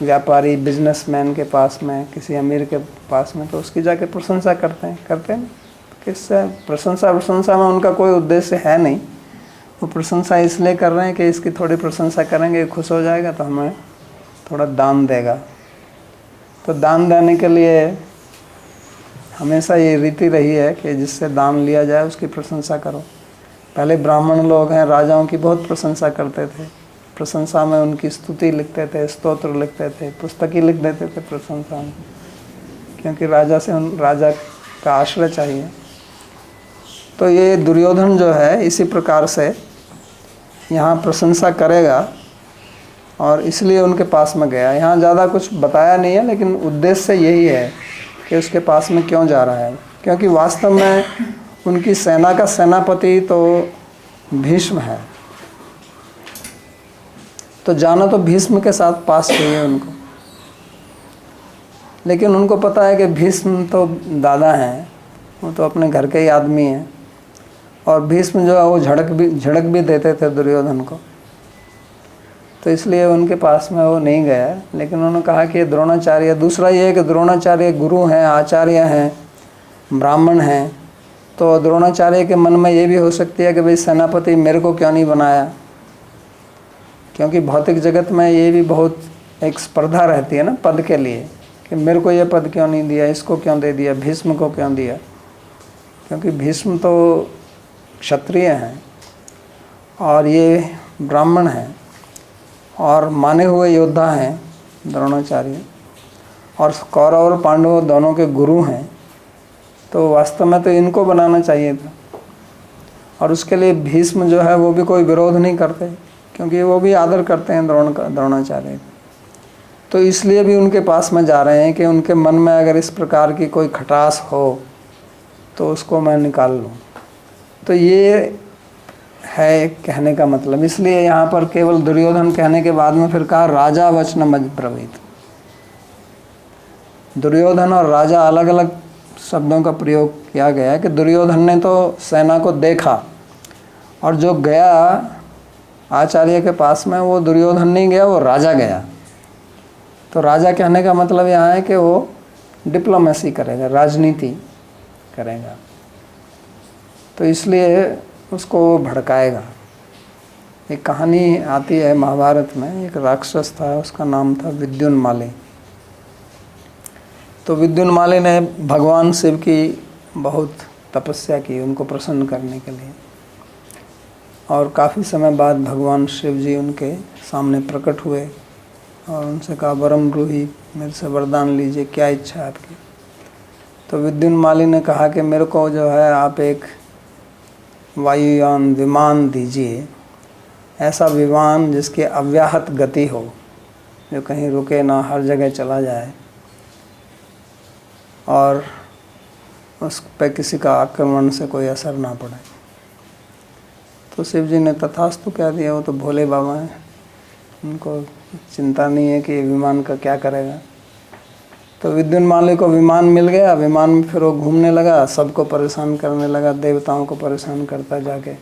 व्यापारी बिजनेसमैन के पास में, किसी अमीर के पास में, तो उसकी जाके प्रशंसा करते हैं। किससे प्रशंसा में उनका कोई उद्देश्य है नहीं। वो प्रशंसा इसलिए कर रहे हैं कि इसकी थोड़ी प्रशंसा करेंगे, खुश हो जाएगा तो हमें थोड़ा दान देगा। तो दान देने के लिए हमेशा ये रीति रही है कि जिससे दान लिया जाए उसकी प्रशंसा करो। पहले ब्राह्मण लोग हैं, राजाओं की बहुत प्रशंसा करते थे, प्रशंसा में उनकी स्तुति लिखते थे, स्तोत्र लिखते थे, पुस्तक ही लिख देते थे प्रशंसा में, क्योंकि राजा का आश्रय चाहिए। तो ये दुर्योधन जो है इसी प्रकार से यहाँ प्रशंसा करेगा, और इसलिए उनके पास में गया। यहाँ ज़्यादा कुछ बताया नहीं है, लेकिन उद्देश्य यही है कि उसके पास में क्यों जा रहा है, क्योंकि वास्तव में उनकी सेना का सेनापति तो भीष्म है। तो जाना तो भीष्म के साथ पास चाहिए उनको, लेकिन उनको पता है कि भीष्म तो दादा हैं, वो तो अपने घर के ही आदमी हैं, और भीष्म जो है वो झड़क भी देते थे दुर्योधन को। तो इसलिए उनके पास में वो नहीं गया। लेकिन उन्होंने कहा कि द्रोणाचार्य, दूसरा ये है कि द्रोणाचार्य गुरु हैं, आचार्य हैं, ब्राह्मण हैं। तो द्रोणाचार्य के मन में ये भी हो सकती है कि भाई सेनापति मेरे को क्यों नहीं बनाया, क्योंकि भौतिक जगत में ये भी बहुत एक स्पर्धा रहती है ना पद के लिए, कि मेरे को ये पद क्यों नहीं दिया, इसको क्यों दे दिया, भीष्म को क्यों दिया। क्योंकि भीष्म तो क्षत्रिय हैं और ये ब्राह्मण हैं और माने हुए योद्धा हैं द्रोणाचार्य, और कौरव और पांडव दोनों के गुरु हैं। तो वास्तव में तो इनको बनाना चाहिए था, और उसके लिए भीष्म जो है वो भी कोई विरोध नहीं करते, क्योंकि वो भी आदर करते हैं द्रोणाचार्य का। तो इसलिए भी उनके पास में जा रहे हैं कि उनके मन में अगर इस प्रकार की कोई खटास हो तो उसको मैं निकाल लूँ। तो ये है कहने का मतलब। इसलिए यहाँ पर केवल दुर्योधन कहने के बाद में फिर कहा राजा वचनम अब्रवीत। दुर्योधन और राजा अलग अलग शब्दों का प्रयोग किया गया है कि दुर्योधन ने तो सेना को देखा, और जो गया आचार्य के पास में वो दुर्योधन नहीं गया, वो राजा गया। तो राजा कहने का मतलब यहाँ है कि वो डिप्लोमेसी करेगा, राजनीति करेगा, तो इसलिए उसको वो भड़काएगा। एक कहानी आती है महाभारत में, एक राक्षस था, उसका नाम था विद्युन्माली। तो विद्युन्माली ने भगवान शिव की बहुत तपस्या की उनको प्रसन्न करने के लिए, और काफ़ी समय बाद भगवान शिव जी उनके सामने प्रकट हुए और उनसे कहा, वरम ब्रूहि, मेरे से वरदान लीजिए, क्या इच्छा है आपकी। तो विद्युन्माली ने कहा कि मेरे को जो है आप एक वायुयान विमान दीजिए, ऐसा विमान जिसकी अव्याहत गति हो, जो कहीं रुके ना, हर जगह चला जाए और उस पर किसी का आक्रमण से कोई असर ना पड़े। तो शिव जी ने तथास्तु कह दिया। वो तो भोले बाबा हैं, उनको चिंता नहीं है कि ये विमान का क्या करेगा। तो विद्युन्माली को विमान मिल गया। विमान में फिर वो घूमने लगा, सबको परेशान करने लगा, देवताओं को परेशान करता जाके।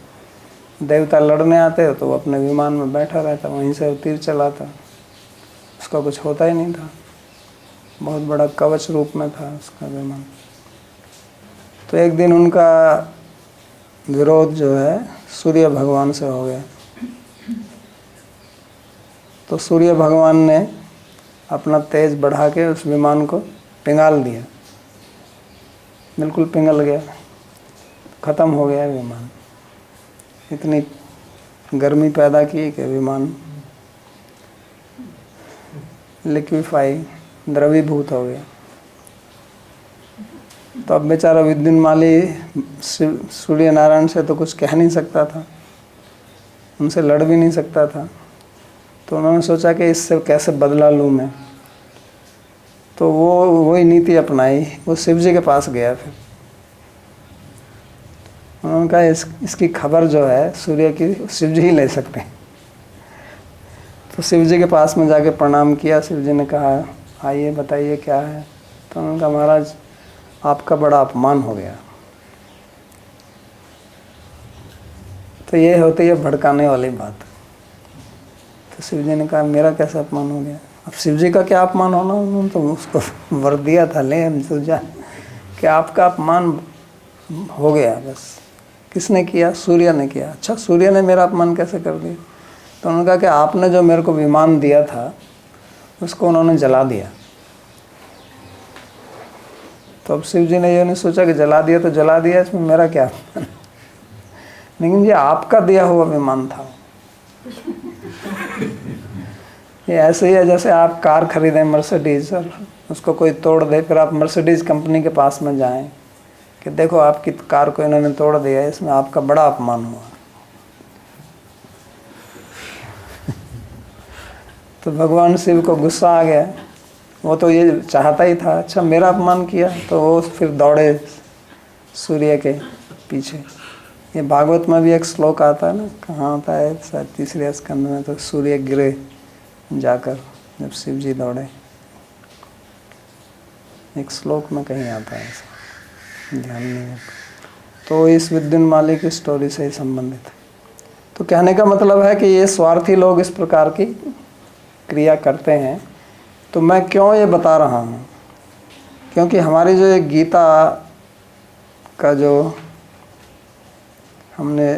देवता लड़ने आते तो वो अपने विमान में बैठा रहता, वहीं से तीर चलाता, उसका कुछ होता ही नहीं था। बहुत बड़ा कवच रूप में था उसका विमान। तो एक दिन उनका विरोध जो है सूर्य भगवान से हो गया। तो सूर्य भगवान ने अपना तेज बढ़ा के उस विमान को पिघाल दिया, बिल्कुल पिघल गया, ख़त्म हो गया विमान। इतनी गर्मी पैदा की कि विमान लिक्विफाई, द्रवीभूत हो गया। तो अब बेचारा विद्युन्माली सूर्य नारायण से तो कुछ कह नहीं सकता था, उनसे लड़ भी नहीं सकता था। तो उन्होंने सोचा कि इससे कैसे बदला लूँ मैं। तो वो वही नीति अपनाई, वो शिव जी के पास गया। फिर उन्होंने कहा इसकी खबर जो है सूर्य की शिव जी ही ले सकते हैं। तो शिव जी के पास में जाके प्रणाम किया। शिव जी ने कहा, आइए बताइए क्या है। तो उन्होंने कहा, महाराज आपका बड़ा अपमान हो गया। तो ये होती है भड़काने वाली बात। तो शिव जी ने कहा, मेरा कैसा अपमान हो गया। अब शिव जी का क्या अपमान होना, उन्होंने तो उसको वर दिया था, ले हम तो जा कि आपका अपमान हो गया। बस किसने किया? सूर्य ने किया। अच्छा, सूर्य ने मेरा अपमान कैसे कर दिया? तो उन्होंने कहा कि आपने जो मेरे को विमान दिया था उसको उन्होंने जला दिया। तो अब शिव जी ने ये नहीं सोचा कि जला दिया तो जला दिया, इसमें मेरा क्या अपमान। लेकिन ये आपका दिया हुआ विमान था। ये ऐसे ही है जैसे आप कार खरीदें मर्सिडीज और उसको कोई तोड़ दे, फिर आप मर्सिडीज कंपनी के पास में जाएं कि देखो आपकी कार को इन्होंने तोड़ दिया, इसमें आपका बड़ा अपमान हुआ। तो भगवान शिव को गुस्सा आ गया। वो तो ये चाहता ही था, अच्छा मेरा अपमान किया। तो वो फिर दौड़े सूर्य के पीछे। ये भागवत में भी एक श्लोक आता है ना, कहाँ आता है, शायद तीसरे स्कंद में। तो सूर्य गिरे जाकर जब शिव जी दौड़े, एक श्लोक में कहीं आता है, ऐसा ध्यान नहीं है। तो इस विद्युन्माली की स्टोरी से ही संबंधित है। तो कहने का मतलब है कि ये स्वार्थी लोग इस प्रकार की क्रिया करते हैं। तो मैं क्यों ये बता रहा हूँ? क्योंकि हमारी जो एक गीता का जो हमने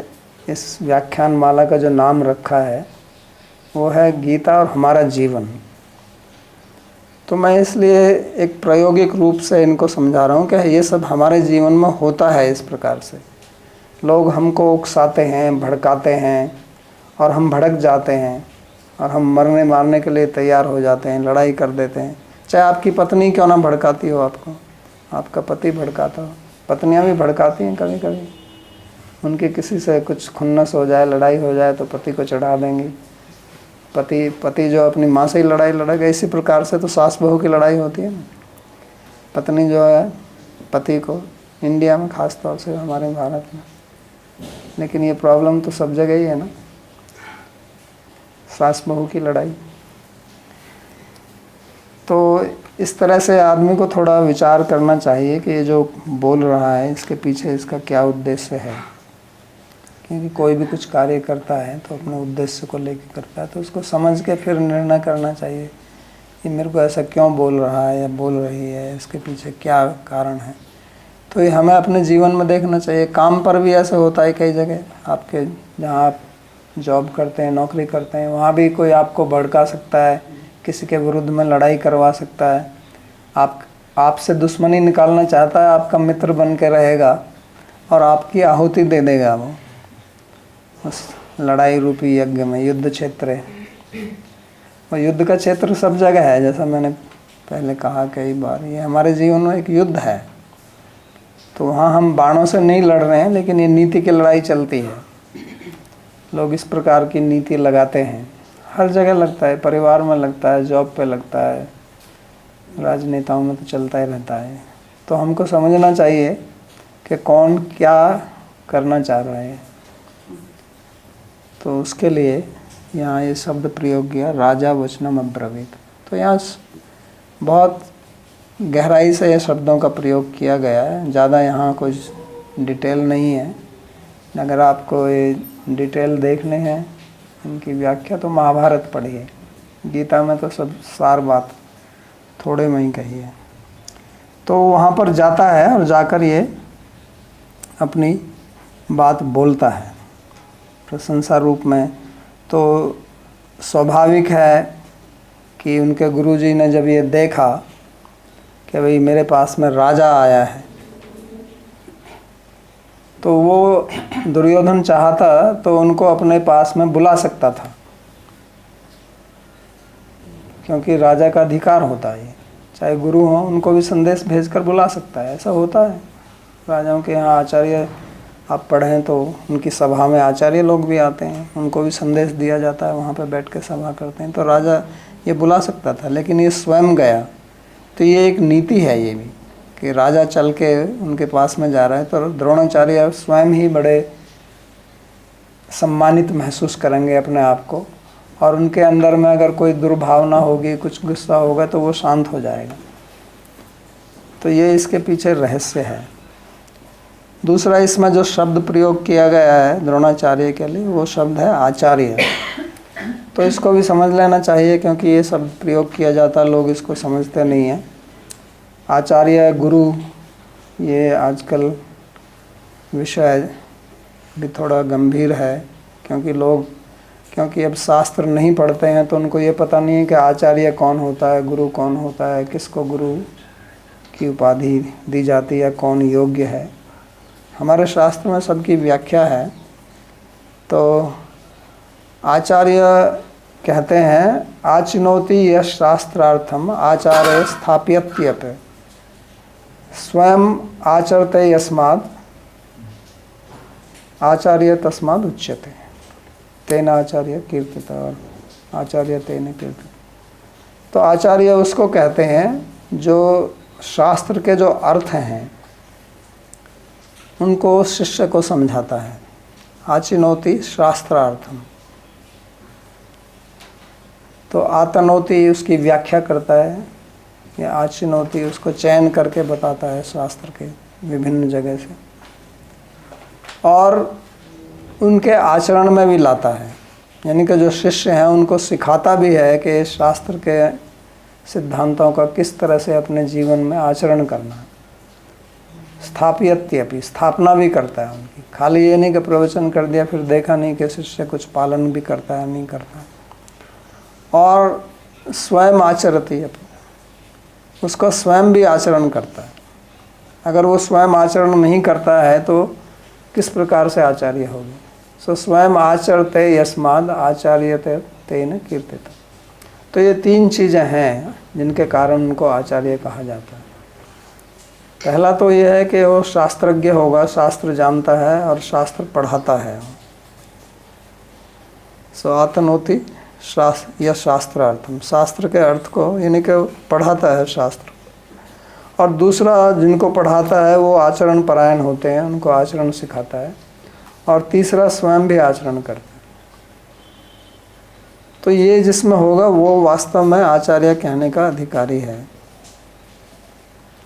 इस व्याख्यान माला का जो नाम रखा है वो है गीता और हमारा जीवन। तो मैं इसलिए एक प्रायोगिक रूप से इनको समझा रहा हूँ कि ये सब हमारे जीवन में होता है। इस प्रकार से लोग हमको उकसाते हैं, भड़काते हैं, और हम भड़क जाते हैं और हम मरने मारने के लिए तैयार हो जाते हैं, लड़ाई कर देते हैं। चाहे आपकी पत्नी क्यों ना भड़काती हो आपको, आपका पति भड़काता हो, पत्नियां भी भड़काती हैं कभी कभी। उनकी किसी से कुछ खुन्नस हो जाए, लड़ाई हो जाए तो पति को चढ़ा देंगी। पति जो अपनी माँ से ही लड़ाई लड़ेगा, इसी प्रकार से तो सास बहू की लड़ाई होती है ना। पत्नी जो है पति को, इंडिया में ख़ास तौर से, हमारे भारत में, लेकिन ये प्रॉब्लम तो सब जगह ही है ना, सास बहू की लड़ाई। तो इस तरह से आदमी को थोड़ा विचार करना चाहिए कि ये जो बोल रहा है इसके पीछे इसका क्या उद्देश्य है। क्योंकि कोई भी कुछ कार्य करता है तो अपने उद्देश्य को लेकर करता है, तो उसको समझ के फिर निर्णय करना चाहिए कि मेरे को ऐसा क्यों बोल रहा है या बोल रही है, इसके पीछे क्या कारण है। तो ये हमें अपने जीवन में देखना चाहिए। काम पर भी ऐसा होता है कई जगह, आपके जहाँ आप जॉब करते हैं, नौकरी करते हैं, वहाँ भी कोई आपको भड़का सकता है, किसी के विरुद्ध में लड़ाई करवा सकता है, आपसे दुश्मनी निकालना चाहता है, आपका मित्र बन के रहेगा और आपकी आहुति दे देगा वो उस लड़ाई रूपी यज्ञ में। युद्ध क्षेत्र है, और युद्ध का क्षेत्र सब जगह है, जैसा मैंने पहले कहा कई बार, ये हमारे जीवन में एक युद्ध है। तो वहाँ हम बाणों से नहीं लड़ रहे हैं, लेकिन ये नीति की लड़ाई चलती है। लोग इस प्रकार की नीति लगाते हैं, हर जगह लगता है, परिवार में लगता है, जॉब पे लगता है, राजनेताओं में तो चलता ही रहता है। तो हमको समझना चाहिए कि कौन क्या करना चाह रहा है। तो उसके लिए यहाँ ये शब्द प्रयोग किया, राजा वचनम अब्रवीत। तो यहाँ बहुत गहराई से ये शब्दों का प्रयोग किया गया है, ज़्यादा यहाँ कुछ डिटेल नहीं है। अगर आपको ये डिटेल देखने हैं इनकी व्याख्या तो महाभारत पढ़िए, गीता में तो सब सार बात थोड़े में ही कही है। तो वहाँ पर जाता है और जाकर ये अपनी बात बोलता है प्रशंसा रूप में। तो स्वाभाविक है कि उनके गुरुजी ने जब ये देखा कि भाई मेरे पास में राजा आया है, तो वो दुर्योधन चाहता तो उनको अपने पास में बुला सकता था, क्योंकि राजा का अधिकार होता है, चाहे गुरु हो उनको भी संदेश भेजकर बुला सकता है। ऐसा होता है राजाओं के यहाँ। आचार्य आप पढ़ें तो उनकी सभा में आचार्य लोग भी आते हैं, उनको भी संदेश दिया जाता है, वहाँ पे बैठ के सभा करते हैं। तो राजा ये बुला सकता था, लेकिन ये स्वयं गया। तो ये एक नीति है ये भी, कि राजा चल के उनके पास में जा रहा है, तो द्रोणाचार्य स्वयं ही बड़े सम्मानित महसूस करेंगे अपने आप को, और उनके अंदर में अगर कोई दुर्भावना होगी, कुछ गुस्सा होगा, तो वो शांत हो जाएगा। तो ये इसके पीछे रहस्य है। दूसरा, इसमें जो शब्द प्रयोग किया गया है द्रोणाचार्य के लिए, वो शब्द है आचार्य। तो इसको भी समझ लेना चाहिए, क्योंकि ये शब्द प्रयोग किया जाता है, लोग इसको समझते नहीं हैं। आचार्य, गुरु, ये आजकल विषय भी थोड़ा गंभीर है, क्योंकि अब शास्त्र नहीं पढ़ते हैं, तो उनको ये पता नहीं है कि आचार्य कौन होता है, गुरु कौन होता है, किसको गुरु की उपाधि दी जाती है, कौन योग्य है। हमारे शास्त्र में सबकी व्याख्या है। तो आचार्य कहते हैं, आचिनोति यश शास्त्रार्थम आचार्य स्थाप्यत्यप स्वयं आचरते यस्मात् आचार्य तस्माद् उच्यते तेन आचार्य कीर्तित, और आचार्य तेन कीर्तित। तो आचार्य उसको कहते हैं जो शास्त्र के जो अर्थ हैं उनको शिष्य को समझाता है। आचिनोति शास्त्रार्थम, तो आतनोति उसकी व्याख्या करता है, या आचिनोति उसको चयन करके बताता है शास्त्र के विभिन्न जगह से, और उनके आचरण में भी लाता है। यानी कि जो शिष्य हैं उनको सिखाता भी है कि शास्त्र के सिद्धांतों का किस तरह से अपने जीवन में आचरण करना है। स्थाप्यत्यपि, स्थापना भी करता है उनकी। खाली ये नहीं कि प्रवचन कर दिया फिर देखा नहीं कि शिष्य कुछ पालन भी करता है, नहीं करता है। और स्वयं आचरती, उसका स्वयं भी आचरण करता है। अगर वो स्वयं आचरण नहीं करता है तो किस प्रकार से आचार्य होगी। सो स्वयं आचरते यस्माद् आचार्यते तेन कीर्तित। तो ये तीन चीज़ें हैं जिनके कारण उनको आचार्य कहा जाता है। पहला तो ये है कि वो शास्त्रज्ञ होगा, शास्त्र जानता है और शास्त्र पढ़ाता है। सो आतनोति या शास्त्रार्थम, शास्त्र के अर्थ को यानी कि पढ़ाता है शास्त्र। और दूसरा, जिनको पढ़ाता है वो आचरण परायण होते हैं, उनको आचरण सिखाता है। और तीसरा, स्वयं भी आचरण करता है। तो ये जिसमें होगा वो वास्तव में आचार्य कहने का अधिकारी है,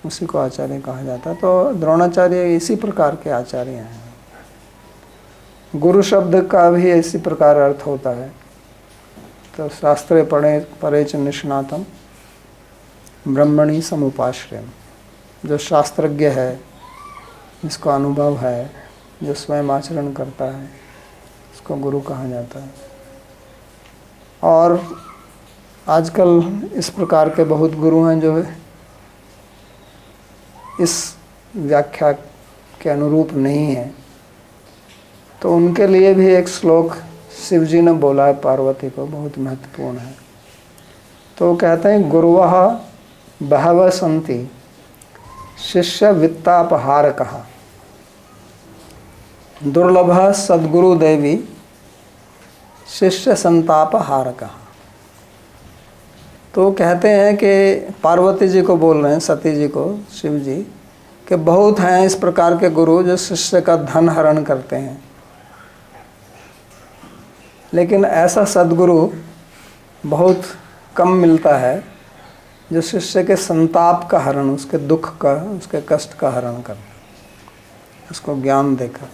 उसी को आचार्य कहा जाता है। तो द्रोणाचार्य इसी प्रकार के आचार्य हैं। गुरु शब्द का भी इसी प्रकार अर्थ होता है। तो शास्त्रे परे च निष्णातम ब्रह्मणि समुपाश्रयम, जो शास्त्रज्ञ है, जिसको अनुभव है, जो स्वयं आचरण करता है, उसको गुरु कहा जाता है। और आजकल इस प्रकार के बहुत गुरु हैं जो इस व्याख्या के अनुरूप नहीं है, तो उनके लिए भी एक श्लोक शिव जी ने बोला है पार्वती को, बहुत महत्वपूर्ण है। तो कहते हैं गुरुवः बहवः सन्ति शिष्य वित्तापहार कहा, दुर्लभः सद्गुरु देवी शिष्य संतापहार कहा। तो कहते हैं कि पार्वती जी को बोल रहे हैं, सती जी को, शिव जी, कि बहुत हैं इस प्रकार के गुरु जो शिष्य का धन हरण करते हैं, लेकिन ऐसा सद्गुरु बहुत कम मिलता है जो शिष्य के संताप का हरण, उसके दुख का, उसके कष्ट का हरण कर, उसको ज्ञान देकर।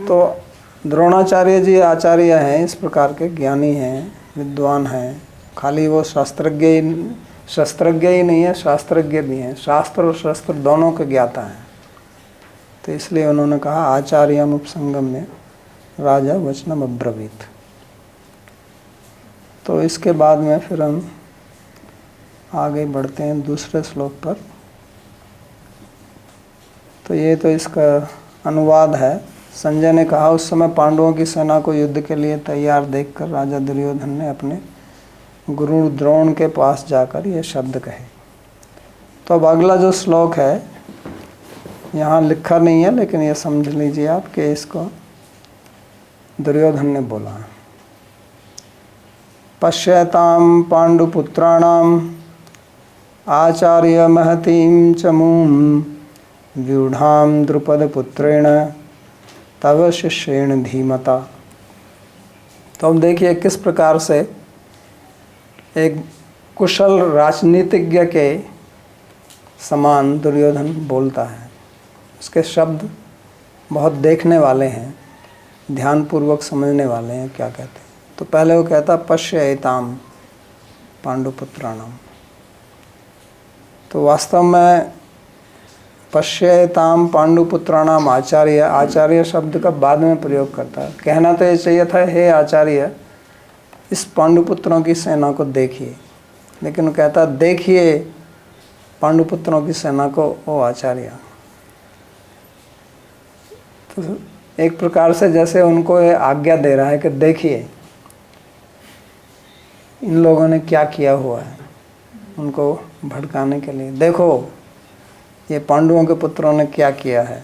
तो द्रोणाचार्य जी आचार्य हैं, इस प्रकार के ज्ञानी हैं, विद्वान हैं। खाली वो शस्त्रज्ञ ही नहीं है, शास्त्रज्ञ भी हैं, शास्त्र और शस्त्र दोनों के ज्ञाता हैं। तो इसलिए उन्होंने कहा आचार्यम उपसंगम्य राजा वचनम अब्रवीत। तो इसके बाद में फिर हम आगे बढ़ते हैं दूसरे श्लोक पर। तो ये तो इसका अनुवाद है। संजय ने कहा उस समय पांडवों की सेना को युद्ध के लिए तैयार देखकर राजा दुर्योधन ने अपने गुरु द्रोण के पास जाकर ये शब्द कहे। तो अब अगला जो श्लोक है यहाँ लिखा नहीं है, लेकिन ये समझ लीजिए आप कि इसको दुर्योधन ने बोला है। पश्यताम पांडुपुत्राणाम आचार्य महतीम चमूम व्यूढ़ाम द्रुपद पुत्रेण तव शिष्येण धीमता। तो अब देखिए किस प्रकार से एक कुशल राजनीतिज्ञ के समान दुर्योधन बोलता है। उसके शब्द बहुत देखने वाले हैं, ध्यानपूर्वक समझने वाले हैं क्या कहते हैं। तो पहले वो कहता पश्येताम पांडुपुत्राणाम। तो वास्तव में पश्येताम पांडुपुत्राणाम आचार्य, आचार्य शब्द का बाद में प्रयोग करता है। कहना तो ये चाहिए था हे आचार्य इस पांडुपुत्रों की सेना को देखिए, लेकिन वो कहता देखिए पांडुपुत्रों की सेना को ओ आचार्य। तो एक प्रकार से जैसे उनको ये आज्ञा दे रहा है कि देखिए इन लोगों ने क्या किया हुआ है, उनको भड़काने के लिए। देखो ये पांडवों के पुत्रों ने क्या किया है।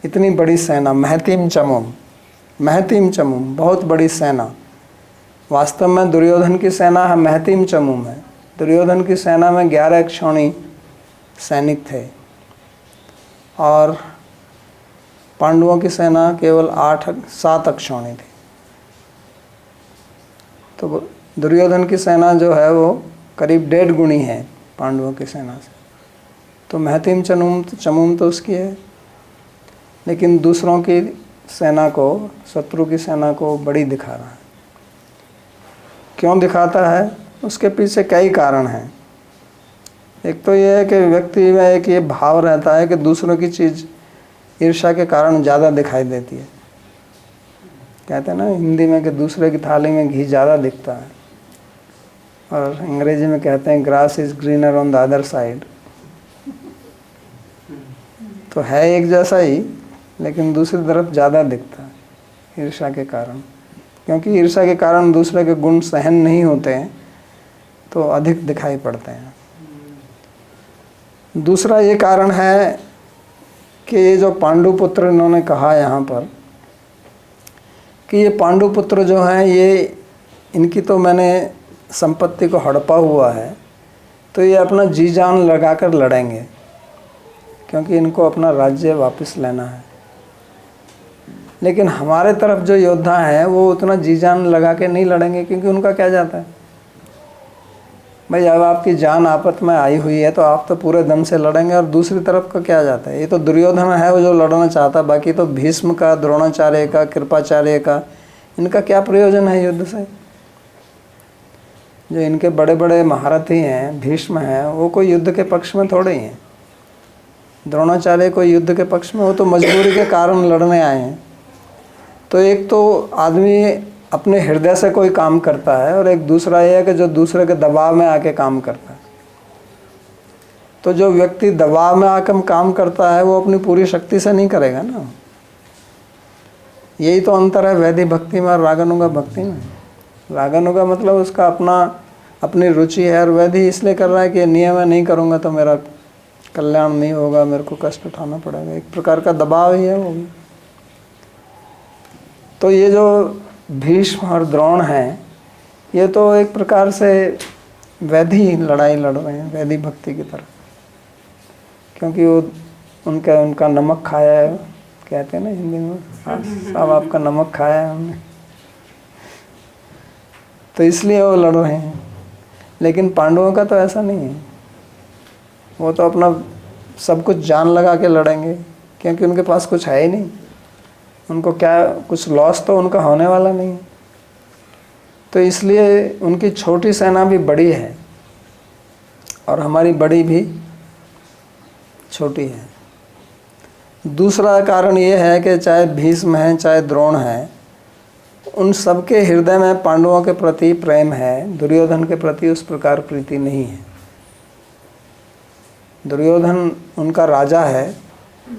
इतनी बड़ी सेना, महतीम चमुम, महतीम चमुम, बहुत बड़ी सेना। वास्तव में दुर्योधन की सेना है महतीम चमुम है। दुर्योधन की सेना में 11 क्षौणी सैनिक थे और पांडवों की सेना केवल 7 अक्षौणी थी। तो दुर्योधन की सेना जो है वो करीब 1.5 गुणी है पांडवों की सेना से। तो महतीम चमूम तो उसकी है, लेकिन दूसरों की सेना को, शत्रु की सेना को बड़ी दिखा रहा है। क्यों दिखाता है? उसके पीछे कई कारण हैं। एक तो ये है कि व्यक्ति में एक ये भाव रहता है कि दूसरों की चीज़ ईर्ष्या के कारण ज़्यादा दिखाई देती है। कहते हैं ना हिंदी में कि दूसरे की थाली में घी ज़्यादा दिखता है, और अंग्रेजी में कहते हैं grass is greener on the other side. तो है एक जैसा ही, लेकिन दूसरी तरफ ज़्यादा दिखता है ईर्ष्या के कारण, क्योंकि ईर्ष्या के कारण दूसरे के गुण सहन नहीं होते हैं तो अधिक दिखाई पड़ते हैं। दूसरा ये कारण है कि ये जो पांडुपुत्र इन्होंने कहा यहाँ पर कि ये पांडुपुत्र जो हैं ये, इनकी तो मैंने संपत्ति को हड़पा हुआ है, तो ये अपना जी जान लगा कर लड़ेंगे, क्योंकि इनको अपना राज्य वापस लेना है। लेकिन हमारे तरफ जो योद्धा हैं वो उतना जी जान लगा के नहीं लड़ेंगे, क्योंकि उनका क्या जाता है भाई, जब आपकी जान आपत में आई हुई है तो आप तो पूरे दम से लड़ेंगे, और दूसरी तरफ का क्या जाता है। ये तो दुर्योधन है वो जो लड़ना चाहता, बाकी तो भीष्म का, द्रोणाचार्य का, कृपाचार्य का, इनका क्या प्रयोजन है युद्ध से। जो इनके बड़े बड़े महारथी हैं, भीष्म हैं, वो कोई युद्ध के पक्ष में थोड़े ही हैं। द्रोणाचार्य कोई युद्ध के पक्ष में, वो तो मजबूरी के कारण लड़ने आए हैं। तो एक तो आदमी अपने हृदय से कोई काम करता है और एक दूसरा ये है कि जो दूसरे के दबाव में आके काम करता है। तो जो व्यक्ति दबाव में आकर काम करता है वो अपनी पूरी शक्ति से नहीं करेगा ना। यही तो अंतर है वैदिक भक्ति में और रागानुगा भक्ति में। रागानुगा मतलब उसका अपनी रुचि है, और वैदिक इसलिए कर रहा है कि नियम है, नहीं करूँगा तो मेरा कल्याण नहीं होगा, मेरे को कष्ट उठाना पड़ेगा। एक प्रकार का दबाव ही है वो भी। तो ये जो भीष्म और द्रोण हैं, ये तो एक प्रकार से वैदिक लड़ाई लड़ रहे हैं, वैदिक भक्ति की तरफ, क्योंकि वो उनका नमक खाया है, कहते हैं ना हिंदी में, साहब आपका नमक खाया है हमने, तो इसलिए वो लड़ रहे हैं। लेकिन पांडवों का तो ऐसा नहीं है, वो तो अपना सब कुछ जान लगा के लड़ेंगे, क्योंकि उनके पास कुछ है ही नहीं। उनको क्या कुछ लॉस तो उनका होने वाला नहीं। तो इसलिए उनकी छोटी सेना भी बड़ी है और हमारी बड़ी भी छोटी है। दूसरा कारण ये है कि चाहे भीष्म है चाहे द्रोण है, उन सबके हृदय में पांडवों के प्रति प्रेम है, दुर्योधन के प्रति उस प्रकार प्रीति नहीं है। दुर्योधन उनका राजा है,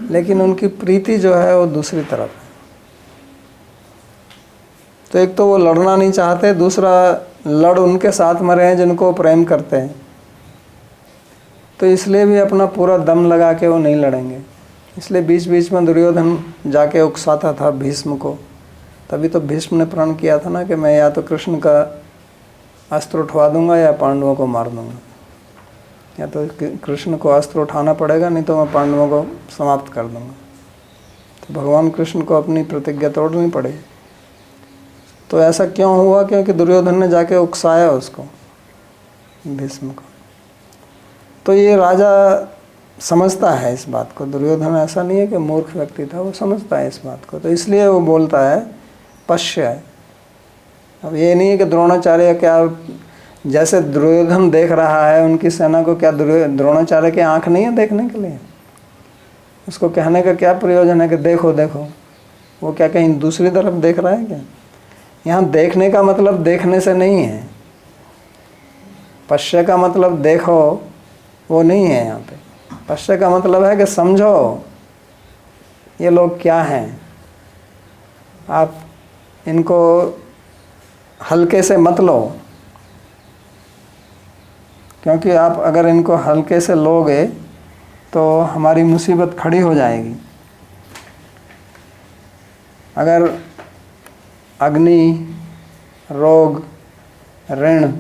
लेकिन उनकी प्रीति जो है वो दूसरी तरफ है। तो एक तो वो लड़ना नहीं चाहते, दूसरा लड़ उनके साथ में रहे हैं जिनको प्रेम करते हैं, तो इसलिए भी अपना पूरा दम लगा के वो नहीं लड़ेंगे। इसलिए बीच बीच में दुर्योधन जाके उकसाता था भीष्म को। तभी तो भीष्म ने प्रण किया था ना कि मैं या तो कृष्ण का अस्त्र उठवा दूंगा या पांडवों को मार दूंगा, या तो कृष्ण को अस्त्र उठाना पड़ेगा, नहीं तो मैं पांडवों को समाप्त कर दूंगा। तो भगवान कृष्ण को अपनी प्रतिज्ञा तोड़नी पड़ी। तो ऐसा क्यों हुआ? क्योंकि दुर्योधन ने जाके उकसाया उसको, भीष्म को। तो ये राजा समझता है इस बात को। दुर्योधन ऐसा नहीं है कि मूर्ख व्यक्ति था, वो समझता है इस बात को। तो इसलिए वो बोलता है पश्य है। अब ये नहीं है कि द्रोणाचार्य क्या, जैसे दुर्योधन देख रहा है उनकी सेना को, क्या द्रोणाचार्य की आंख नहीं है देखने के लिए? उसको कहने का क्या प्रयोजन है कि देखो देखो? वो क्या कहीं दूसरी तरफ देख रहा है क्या? यहाँ देखने का मतलब देखने से नहीं है। पश्य का मतलब देखो वो नहीं है। यहाँ पे पश्य का मतलब है कि समझो ये लोग क्या हैं, आप इनको हल्के से मत लो, क्योंकि आप अगर इनको हल्के से लोगे तो हमारी मुसीबत खड़ी हो जाएगी। अगर अग्नि, रोग, ऋण,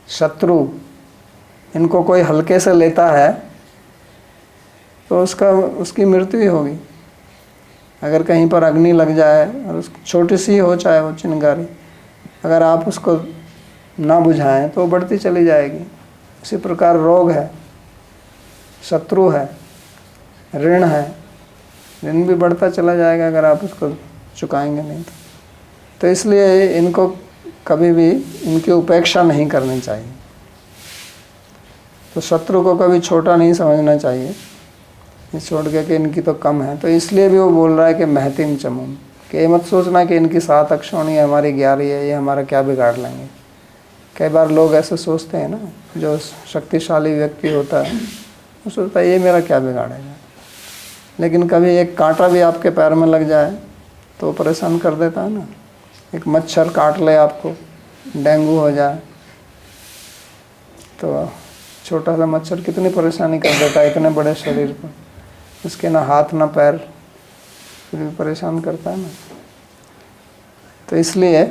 शत्रु इनको कोई हल्के से लेता है तो उसकी मृत्यु ही होगी। अगर कहीं पर अग्नि लग जाए और उस छोटी सी हो चाहे वो चिंगारी, अगर आप उसको ना बुझाएं तो बढ़ती चली जाएगी। इसी प्रकार रोग है, शत्रु है, ऋण है, ऋण भी बढ़ता चला जाएगा अगर आप उसको चुकाएंगे नहीं तो इसलिए इनको कभी भी इनकी उपेक्षा नहीं करनी चाहिए। तो शत्रु को कभी छोटा नहीं समझना चाहिए, इस छोड़ के कि इनकी तो कम है। तो इसलिए भी वो बोल रहा है कि महतिम चमुम, कि ये मत सोचना कि इनकी 7 अक्षौणी है, हमारी 11 है, ये हमारा क्या बिगाड़ लेंगे। कई बार लोग ऐसे सोचते हैं ना, जो शक्तिशाली व्यक्ति होता है वो सोचता है ये मेरा क्या बिगाड़ेगा। लेकिन कभी एक कांटा भी आपके पैर में लग जाए तो परेशान कर देता है ना। एक मच्छर काट ले आपको, डेंगू हो जाए, तो छोटा सा मच्छर कितनी परेशानी कर देता है इतने बड़े शरीर पर। उसके ना हाथ ना पैर, फिर भी परेशान करता है ना। तो इसलिए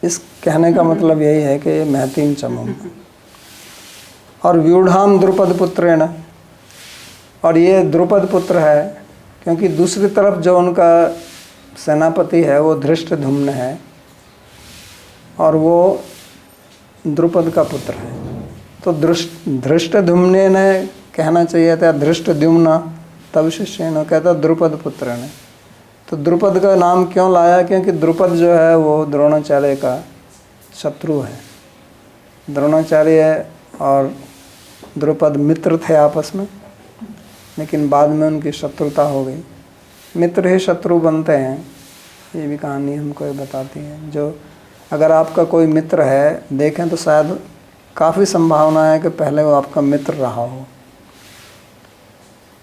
इस कहने का मतलब यही है कि महतीम चमुम। और व्यूढ़ाम द्रुपद पुत्रेण, और ये द्रुपद पुत्र है क्योंकि दूसरी तरफ जो उनका सेनापति है वो धृष्टद्युम्न है और वो द्रुपद का पुत्र है। तो धृष्टद्युम्न ने कहना चाहिए था धृष्टद्युम्न, तब शिष्य ने कहता द्रुपद पुत्र ने। तो द्रुपद का नाम क्यों लाया? क्योंकि द्रुपद जो है वो द्रोणाचार्य का शत्रु है। द्रोणाचार्य और द्रुपद मित्र थे आपस में, लेकिन बाद में उनकी शत्रुता हो गई। मित्र ही शत्रु बनते हैं, ये भी कहानी हमको ये बताती है। जो अगर आपका कोई मित्र है, देखें तो शायद काफ़ी संभावना है कि पहले वो आपका मित्र रहा हो।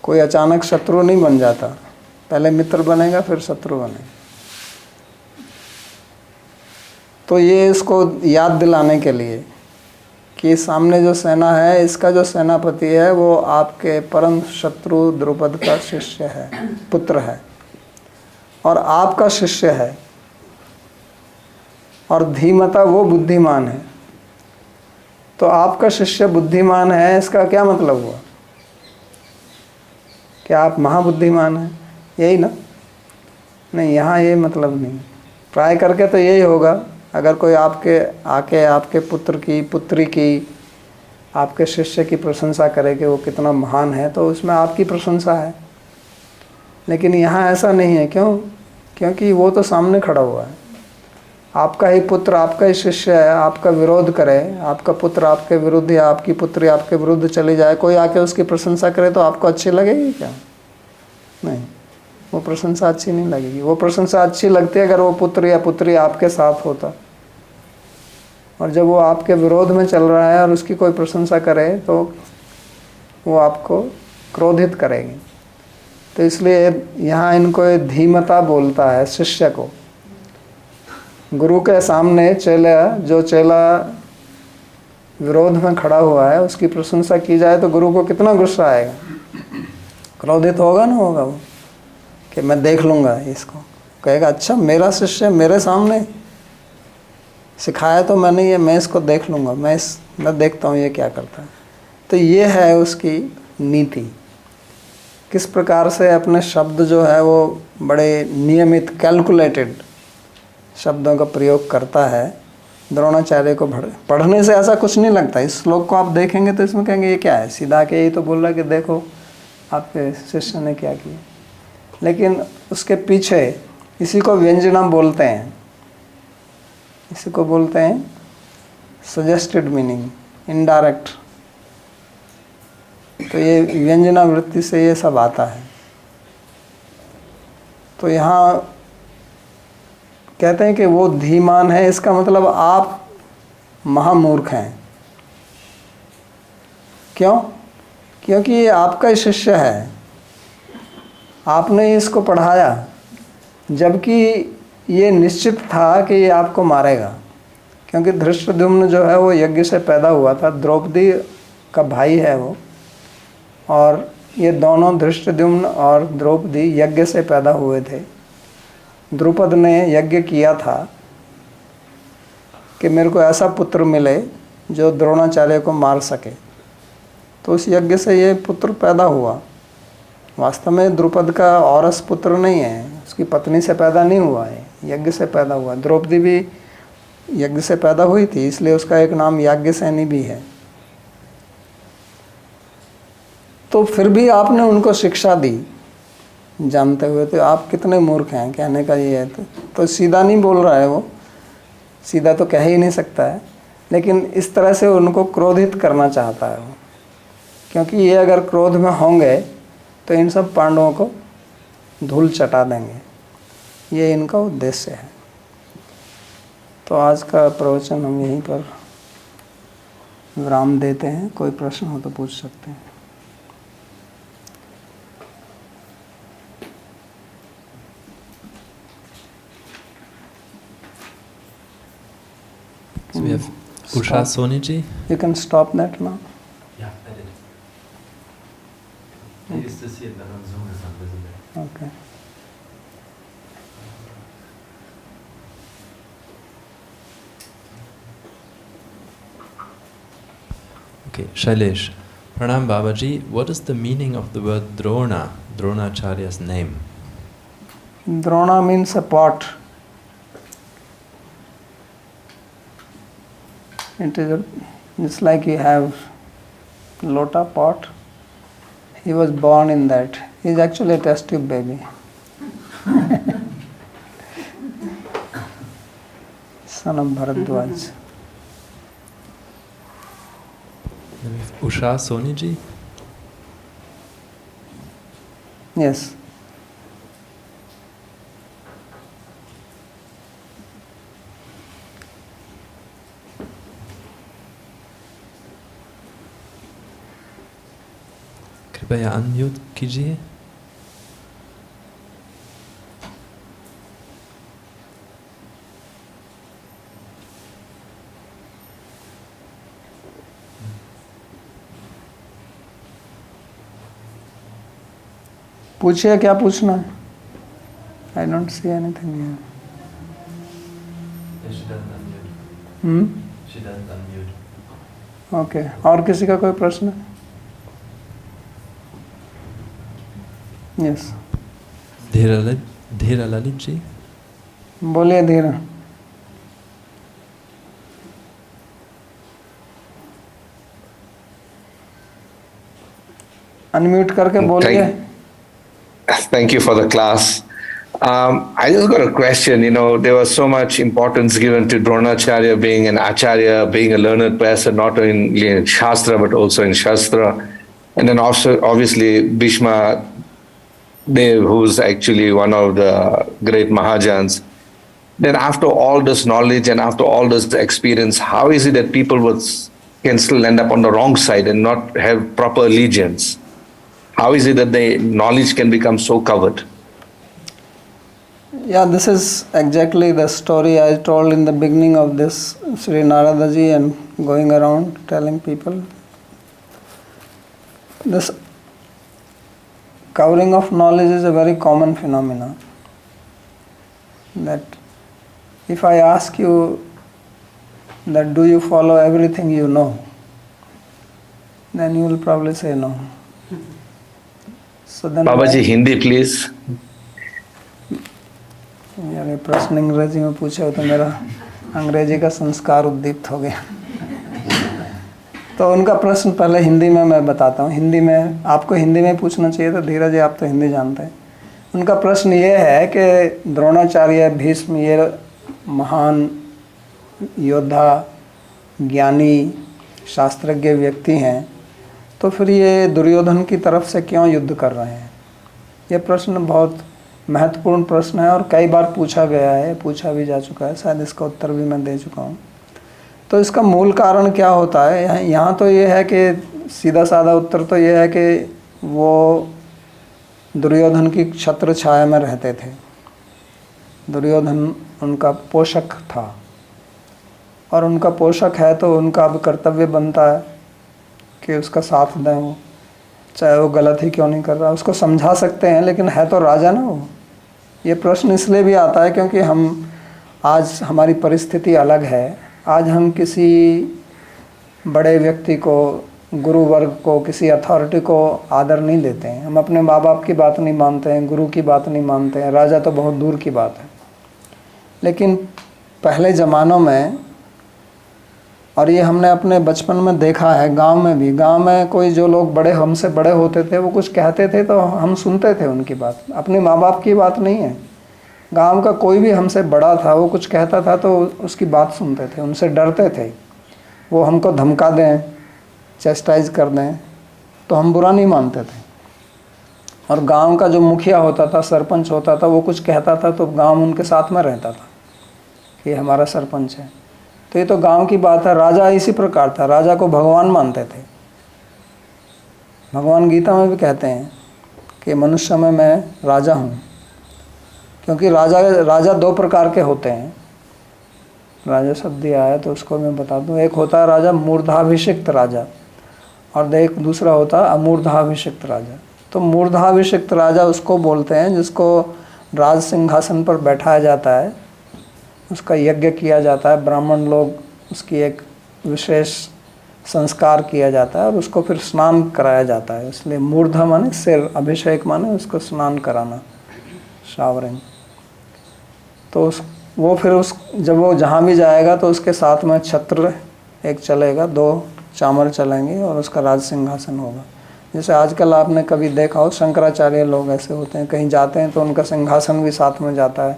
कोई अचानक शत्रु नहीं बन जाता, पहले मित्र बनेगा फिर शत्रु बनेगा। तो ये इसको याद दिलाने के लिए कि सामने जो सेना है, इसका जो सेनापति है वो आपके परम शत्रु द्रुपद का शिष्य है, पुत्र है, और आपका शिष्य है। और धीमता वो बुद्धिमान है। तो आपका शिष्य बुद्धिमान है, इसका क्या मतलब हुआ? कि आप महाबुद्धिमान हैं, यही ना? नहीं, यहाँ ये मतलब नहीं। ट्राई करके तो यही होगा। अगर कोई आपके आके आपके पुत्र की, पुत्री की, आपके शिष्य की प्रशंसा करे कि वो कितना महान है, तो उसमें आपकी प्रशंसा है। लेकिन यहाँ ऐसा नहीं है। क्यों? क्योंकि वो तो सामने खड़ा हुआ है। आपका ही पुत्र, आपका ही शिष्य है, आपका विरोध करे, आपका पुत्र आपके विरुद्ध या आपकी पुत्री आपके विरुद्ध चली जाए, कोई आके उसकी प्रशंसा करे तो आपको अच्छी लगेगी क्या? नहीं, वो प्रशंसा अच्छी नहीं लगेगी। वो प्रशंसा अच्छी लगती है अगर वो पुत्र या पुत्री आपके साथ होता। और जब वो आपके विरोध में चल रहा है और उसकी कोई प्रशंसा करे तो वो आपको क्रोधित करेगी। तो इसलिए यहाँ इनको ये धीमता बोलता है शिष्य को। गुरु के सामने जो चेला विरोध में खड़ा हुआ है, उसकी प्रशंसा की जाए तो गुरु को कितना गुस्सा आएगा, क्रोधित होगा ना होगा वो, कि मैं देख लूँगा इसको। कहेगा अच्छा मेरा शिष्य मेरे सामने सिखाया तो मैंने ये, मैं इसको देख लूँगा, मैं देखता हूँ ये क्या करता है। तो ये है उसकी नीति, किस प्रकार से अपने शब्द जो है वो बड़े नियमित कैलकुलेटेड शब्दों का प्रयोग करता है। द्रोणाचार्य को पढ़ने से ऐसा कुछ नहीं लगता। इस श्लोक को आप देखेंगे तो इसमें कहेंगे ये क्या है, सीधा के यही तो बोल रहा है कि देखो आपके शिष्य ने क्या किया। लेकिन उसके पीछे इसी को व्यंजना बोलते हैं, इसी को बोलते हैं सजेस्टेड मीनिंग, इनडायरेक्ट। तो ये व्यंजना वृत्ति से ये सब आता है। तो यहाँ कहते हैं कि वो धीमान है, इसका मतलब आप महामूर्ख हैं। क्यों? क्योंकि ये आपका ही शिष्य है, आपने ही इसको पढ़ाया, जबकि ये निश्चित था कि ये आपको मारेगा। क्योंकि धृष्टद्युम्न जो है वो यज्ञ से पैदा हुआ था, द्रौपदी का भाई है वो, और ये दोनों धृष्टद्युम्न और द्रौपदी यज्ञ से पैदा हुए थे। द्रुपद ने यज्ञ किया था कि मेरे को ऐसा पुत्र मिले जो द्रोणाचार्य को मार सके, तो उस यज्ञ से ये पुत्र पैदा हुआ। वास्तव में द्रुपद का औरस पुत्र नहीं है, उसकी पत्नी से पैदा नहीं हुआ है, यज्ञ से पैदा हुआ। द्रौपदी भी यज्ञ से पैदा हुई थी, इसलिए उसका एक नाम याज्ञसेनी भी है। तो फिर भी आपने उनको शिक्षा दी जानते हुए, तो आप कितने मूर्ख हैं, कहने का ये है। तो सीधा नहीं बोल रहा है वो, सीधा तो कह ही नहीं सकता है, लेकिन इस तरह से उनको क्रोधित करना चाहता है वो। क्योंकि ये अगर क्रोध में होंगे तो इन सब पांडवों को धूल चटा देंगे, ये इनका उद्देश्य है। तो आज का प्रवचन हम यहीं पर विराम देते हैं। कोई प्रश्न हो तो पूछ सकते हैं। So we have Usha Soniji. You can stop that now. Yeah, I did. I used to see it, but on Zoom it's not visible. Okay. Okay, Shailesh. Pranam Babaji, what is the meaning of the word Drona, Dronacharya's name? Drona means a pot. It is just like you have lota pot. He was born in that. He is actually a test tube baby. Son of Bharadwaj. Usha Soniji. Yes. कृपया unmute कीजिए। पूछिए क्या पूछना है। I don't see anything here. Yeah, she doesn't unmute. Hmm, She doesn't unmute. Okay. और किसी का कोई प्रश्न है? यस, धीरा ललित जी। बोलिए धीरे। अनम्यूट करके बोलिए। Thank you for the class. I just got a question. You know, there was so much importance given to Dronacharya being an acharya, being a learned person, not only in Shastra but also in Shastra. And then also, obviously, Bhishma Dev, who's actually one of the great Mahajans. Then, after all this knowledge and after all this experience, how is it that people can still end up on the wrong side and not have proper allegiance? How is it that the knowledge can become so covered? Yeah, this is exactly the story I told in the beginning of this Sri Narada Ji and going around telling people. This covering of knowledge is a very common phenomenon. That if I ask you that do you follow everything you know, then you will probably say no. So then Babaji, Hindi please. यार ये प्रश्न अंग्रेजी में पूछे हो तो मेरा अंग्रेजी का संस्कार उद्दीप्त हो गया। तो उनका प्रश्न पहले हिंदी में मैं बताता हूँ। हिंदी में आपको हिंदी में पूछना चाहिए था, धीरज जी आप तो हिंदी जानते हैं। उनका प्रश्न ये है कि द्रोणाचार्य, भीष्म ये महान योद्धा, ज्ञानी, शास्त्रज्ञ व्यक्ति हैं, तो फिर ये दुर्योधन की तरफ से क्यों युद्ध कर रहे हैं? ये प्रश्न बहुत महत्वपूर्ण प्रश्न है और कई बार पूछा गया है, पूछा भी जा चुका है, शायद इसका उत्तर भी मैं दे चुका हूँ। तो इसका मूल कारण क्या होता है? यहाँ तो ये है कि सीधा साधा उत्तर तो ये है कि वो दुर्योधन की छत्र छाया में रहते थे। दुर्योधन उनका पोषक था और उनका पोषक है तो उनका अब कर्तव्य बनता है कि उसका साथ दें, वो चाहे वो गलत ही क्यों नहीं कर रहा। उसको समझा सकते हैं लेकिन है तो राजा ना वो। ये प्रश्न इसलिए भी आता है क्योंकि हम आज हमारी परिस्थिति अलग है। आज हम किसी बड़े व्यक्ति को, गुरु वर्ग को, किसी अथॉरिटी को आदर नहीं देते हैं। हम अपने माँ बाप की बात नहीं मानते हैं, गुरु की बात नहीं मानते हैं, राजा तो बहुत दूर की बात है। लेकिन पहले ज़मानों में, और ये हमने अपने बचपन में देखा है, गांव में भी, गांव में कोई जो लोग बड़े हमसे बड़े होते थे वो कुछ कहते थे तो हम सुनते थे उनकी बात। अपने माँ बाप की बात नहीं है, गांव का कोई भी हमसे बड़ा था वो कुछ कहता था तो उसकी बात सुनते थे, उनसे डरते थे। वो हमको धमका दें, चेस्टाइज कर दें तो हम बुरा नहीं मानते थे। और गांव का जो मुखिया होता था, सरपंच होता था, वो कुछ कहता था तो गांव उनके साथ में रहता था कि ये हमारा सरपंच है। तो ये तो गांव की बात है। राजा इसी प्रकार था, राजा को भगवान मानते थे। भगवान गीता में भी कहते हैं कि मनुष्य में मैं राजा हूँ, क्योंकि राजा दो प्रकार के होते हैं। राजा शब्द दिया है तो उसको मैं बता दूँ। एक होता है राजा मूर्धाभिषिक्त राजा और एक दूसरा होता है अमूर्धाभिषिक्त राजा। तो मूर्धाभिषिक्त राजा उसको बोलते हैं जिसको राज सिंहासन पर बैठाया जाता है, उसका यज्ञ किया जाता है, ब्राह्मण लोग उसकी एक विशेष संस्कार किया जाता है और उसको फिर स्नान कराया जाता है। इसलिए मूर्धा माने सिर, अभिषेक माने उसको स्नान कराना, शावरिंग। तो वो फिर जब वो जहाँ भी जाएगा तो उसके साथ में छत्र एक चलेगा, 2 चामर चलेंगे और उसका राज सिंहासन होगा। जैसे आजकल आपने कभी देखा हो, शंकराचार्य लोग ऐसे होते हैं, कहीं जाते हैं तो उनका सिंहासन भी साथ में जाता है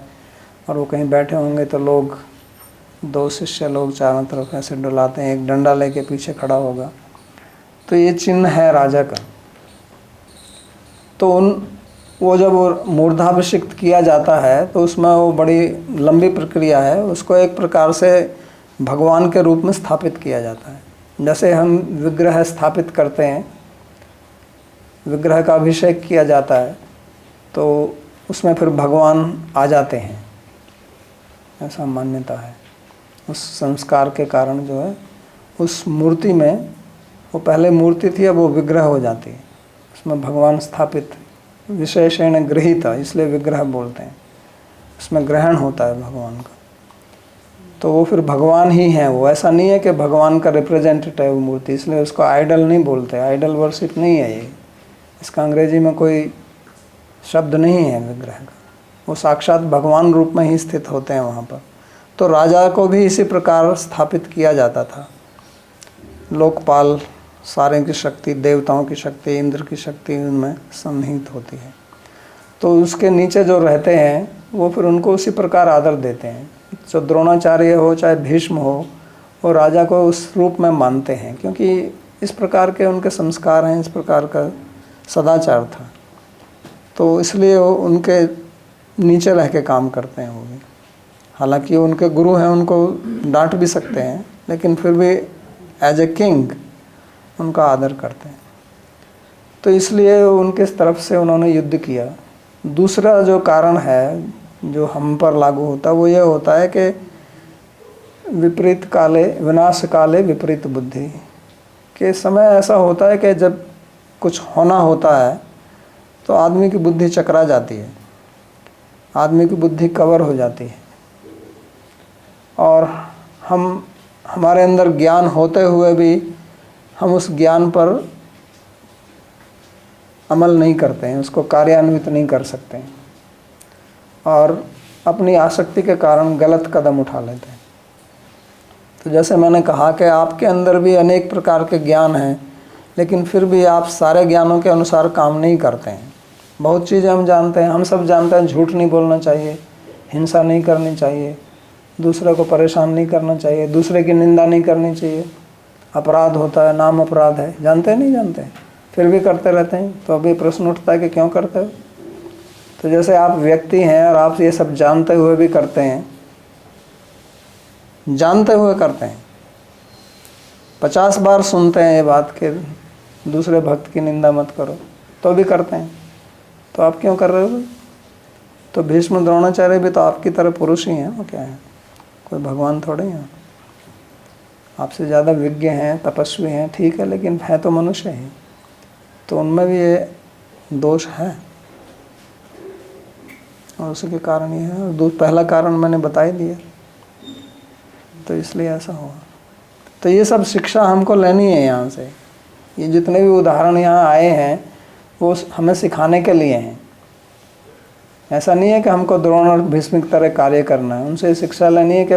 और वो कहीं बैठे होंगे तो लोग, 2 शिष्य लोग चारों तरफ ऐसे डुलाते हैं, एक डंडा लेके पीछे खड़ा होगा। तो ये चिन्ह है राजा का। तो वो जब मूर्धाभिषिक्त किया जाता है तो उसमें वो बड़ी लंबी प्रक्रिया है, उसको एक प्रकार से भगवान के रूप में स्थापित किया जाता है। जैसे हम विग्रह स्थापित करते हैं, विग्रह का अभिषेक किया जाता है तो उसमें फिर भगवान आ जाते हैं, ऐसा मान्यता है। उस संस्कार के कारण जो है उस मूर्ति में, वो पहले मूर्ति थी अब वो विग्रह हो जाती है, उसमें भगवान स्थापित, विशेषण गृहीत, इसलिए विग्रह बोलते हैं, उसमें ग्रहण होता है भगवान का, तो वो फिर भगवान ही है। वो ऐसा नहीं है कि भगवान का रिप्रेजेंटेटिव मूर्ति, इसलिए उसको आइडल नहीं बोलते, आइडल वर्शिप नहीं है ये, इसका अंग्रेजी में कोई शब्द नहीं है विग्रह का, वो साक्षात भगवान रूप में ही स्थित होते हैं वहाँ पर। तो राजा को भी इसी प्रकार स्थापित किया जाता था, लोकपाल, सारे की शक्ति, देवताओं की शक्ति, इंद्र की शक्ति उनमें सन्निहित होती है। तो उसके नीचे जो रहते हैं वो फिर उनको उसी प्रकार आदर देते हैं। जो द्रोणाचार्य हो चाहे भीष्म हो, वो राजा को उस रूप में मानते हैं, क्योंकि इस प्रकार के उनके संस्कार हैं, इस प्रकार का सदाचार था, तो इसलिए वो उनके नीचे रह के काम करते हैं। वो भी हालांकि उनके गुरु हैं, उनको डांट भी सकते हैं, लेकिन फिर भी एज ए किंग उनका आदर करते हैं। तो इसलिए उनके तरफ से उन्होंने युद्ध किया। दूसरा जो कारण है जो हम पर लागू होता है वो ये होता है कि विपरीत काले विनाश काले विपरीत बुद्धि के समय ऐसा होता है कि जब कुछ होना होता है तो आदमी की बुद्धि चकरा जाती है, आदमी की बुद्धि कवर हो जाती है, और हमारे अंदर ज्ञान होते हुए भी हम उस ज्ञान पर अमल नहीं करते हैं, उसको कार्यान्वित नहीं कर सकते हैं, और अपनी आसक्ति के कारण गलत कदम उठा लेते हैं। तो जैसे मैंने कहा कि आपके अंदर भी अनेक प्रकार के ज्ञान हैं, लेकिन फिर भी आप सारे ज्ञानों के अनुसार काम नहीं करते हैं। बहुत चीज़ें हम जानते हैं, हम सब जानते हैं झूठ नहीं बोलना चाहिए, हिंसा नहीं करनी चाहिए, दूसरे को परेशान नहीं करना चाहिए, दूसरे की निंदा नहीं करनी चाहिए, अपराध होता है, नाम अपराध है, जानते हैं नहीं जानते हैं, फिर भी करते रहते हैं। तो अभी प्रश्न उठता है कि क्यों करते हो। तो जैसे आप व्यक्ति हैं और आप ये सब जानते हुए भी करते हैं, जानते हुए करते हैं, 50 बार सुनते हैं ये बात कि दूसरे भक्त की निंदा मत करो, तो भी करते हैं, तो आप क्यों कर रहे हो। तो भीष्म द्रोणाचार्य भी तो आपकी तरह पुरुष ही हैं, वो क्या है, कोई भगवान थोड़े हैं, आपसे ज़्यादा विज्ञ हैं, तपस्वी हैं, ठीक है, लेकिन है तो मनुष्य ही, तो उनमें भी ये दोष है, और उसी के कारण ये है। और पहला कारण मैंने बता ही दिया, तो इसलिए ऐसा हुआ। तो ये सब शिक्षा हमको लेनी है यहाँ से। ये जितने भी उदाहरण यहाँ आए हैं वो हमें सिखाने के लिए हैं। ऐसा नहीं है कि हमको द्रोण और भीष्म की तरह कार्य करना है, उनसे शिक्षा लेनी है कि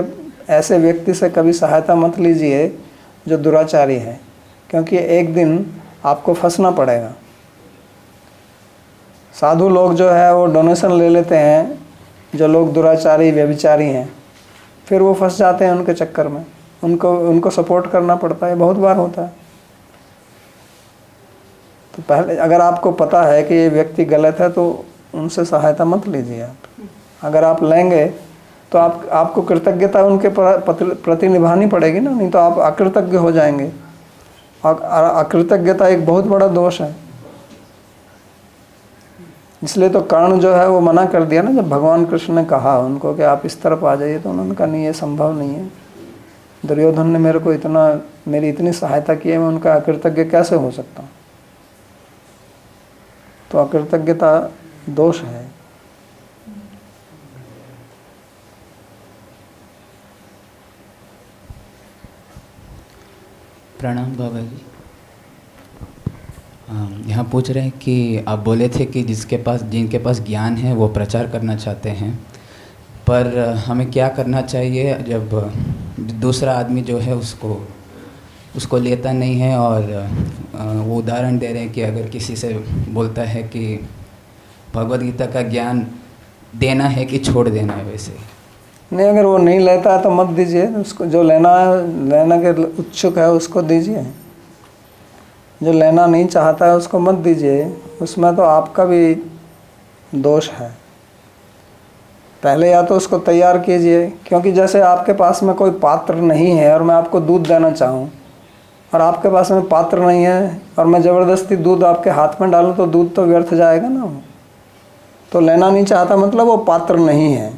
ऐसे व्यक्ति से कभी सहायता मत लीजिए जो दुराचारी है, क्योंकि एक दिन आपको फंसना पड़ेगा। साधु लोग जो है वो डोनेशन ले लेते हैं, जो लोग दुराचारी व्यभिचारी हैं, फिर वो फंस जाते हैं उनके चक्कर में, उनको सपोर्ट करना पड़ता है, बहुत बार होता है। तो पहले अगर आपको पता है कि ये व्यक्ति गलत है तो उनसे सहायता मत लीजिए आप। अगर आप लेंगे तो आपको कृतज्ञता उनके प्रति निभानी पड़ेगी ना, नहीं तो आप अकृतज्ञ हो जाएंगे। और अकृतज्ञता एक बहुत बड़ा दोष है। इसलिए तो कर्ण जो है वो मना कर दिया ना, जब भगवान कृष्ण ने कहा उनको कि आप इस तरफ आ जाइए, तो उन्होंने कहा नहीं, ये संभव नहीं है। दुर्योधन ने मेरी इतनी सहायता की है, मैं उनका अकृतज्ञ कैसे हो सकता हूँ। तो अकृतज्ञता दोष है। प्रणाम बाबा जी। यहाँ पूछ रहे हैं कि आप बोले थे कि जिनके पास ज्ञान है वो प्रचार करना चाहते हैं, पर हमें क्या करना चाहिए जब दूसरा आदमी जो है उसको लेता नहीं है। और वो उदाहरण दे रहे हैं कि अगर किसी से बोलता है कि भगवद गीता का ज्ञान देना है कि छोड़ देना है, वैसे नहीं, अगर वो नहीं लेता है तो मत दीजिए उसको। जो लेना के इच्छुक है उसको दीजिए, जो लेना नहीं चाहता है उसको मत दीजिए। उसमें तो आपका भी दोष है। पहले या तो उसको तैयार कीजिए, क्योंकि जैसे आपके पास में कोई पात्र नहीं है और मैं आपको दूध देना चाहूँ और आपके पास में पात्र नहीं है और मैं ज़बरदस्ती दूध आपके हाथ में डालूँ तो दूध तो व्यर्थ जाएगा ना। तो लेना नहीं चाहता मतलब वो पात्र नहीं है,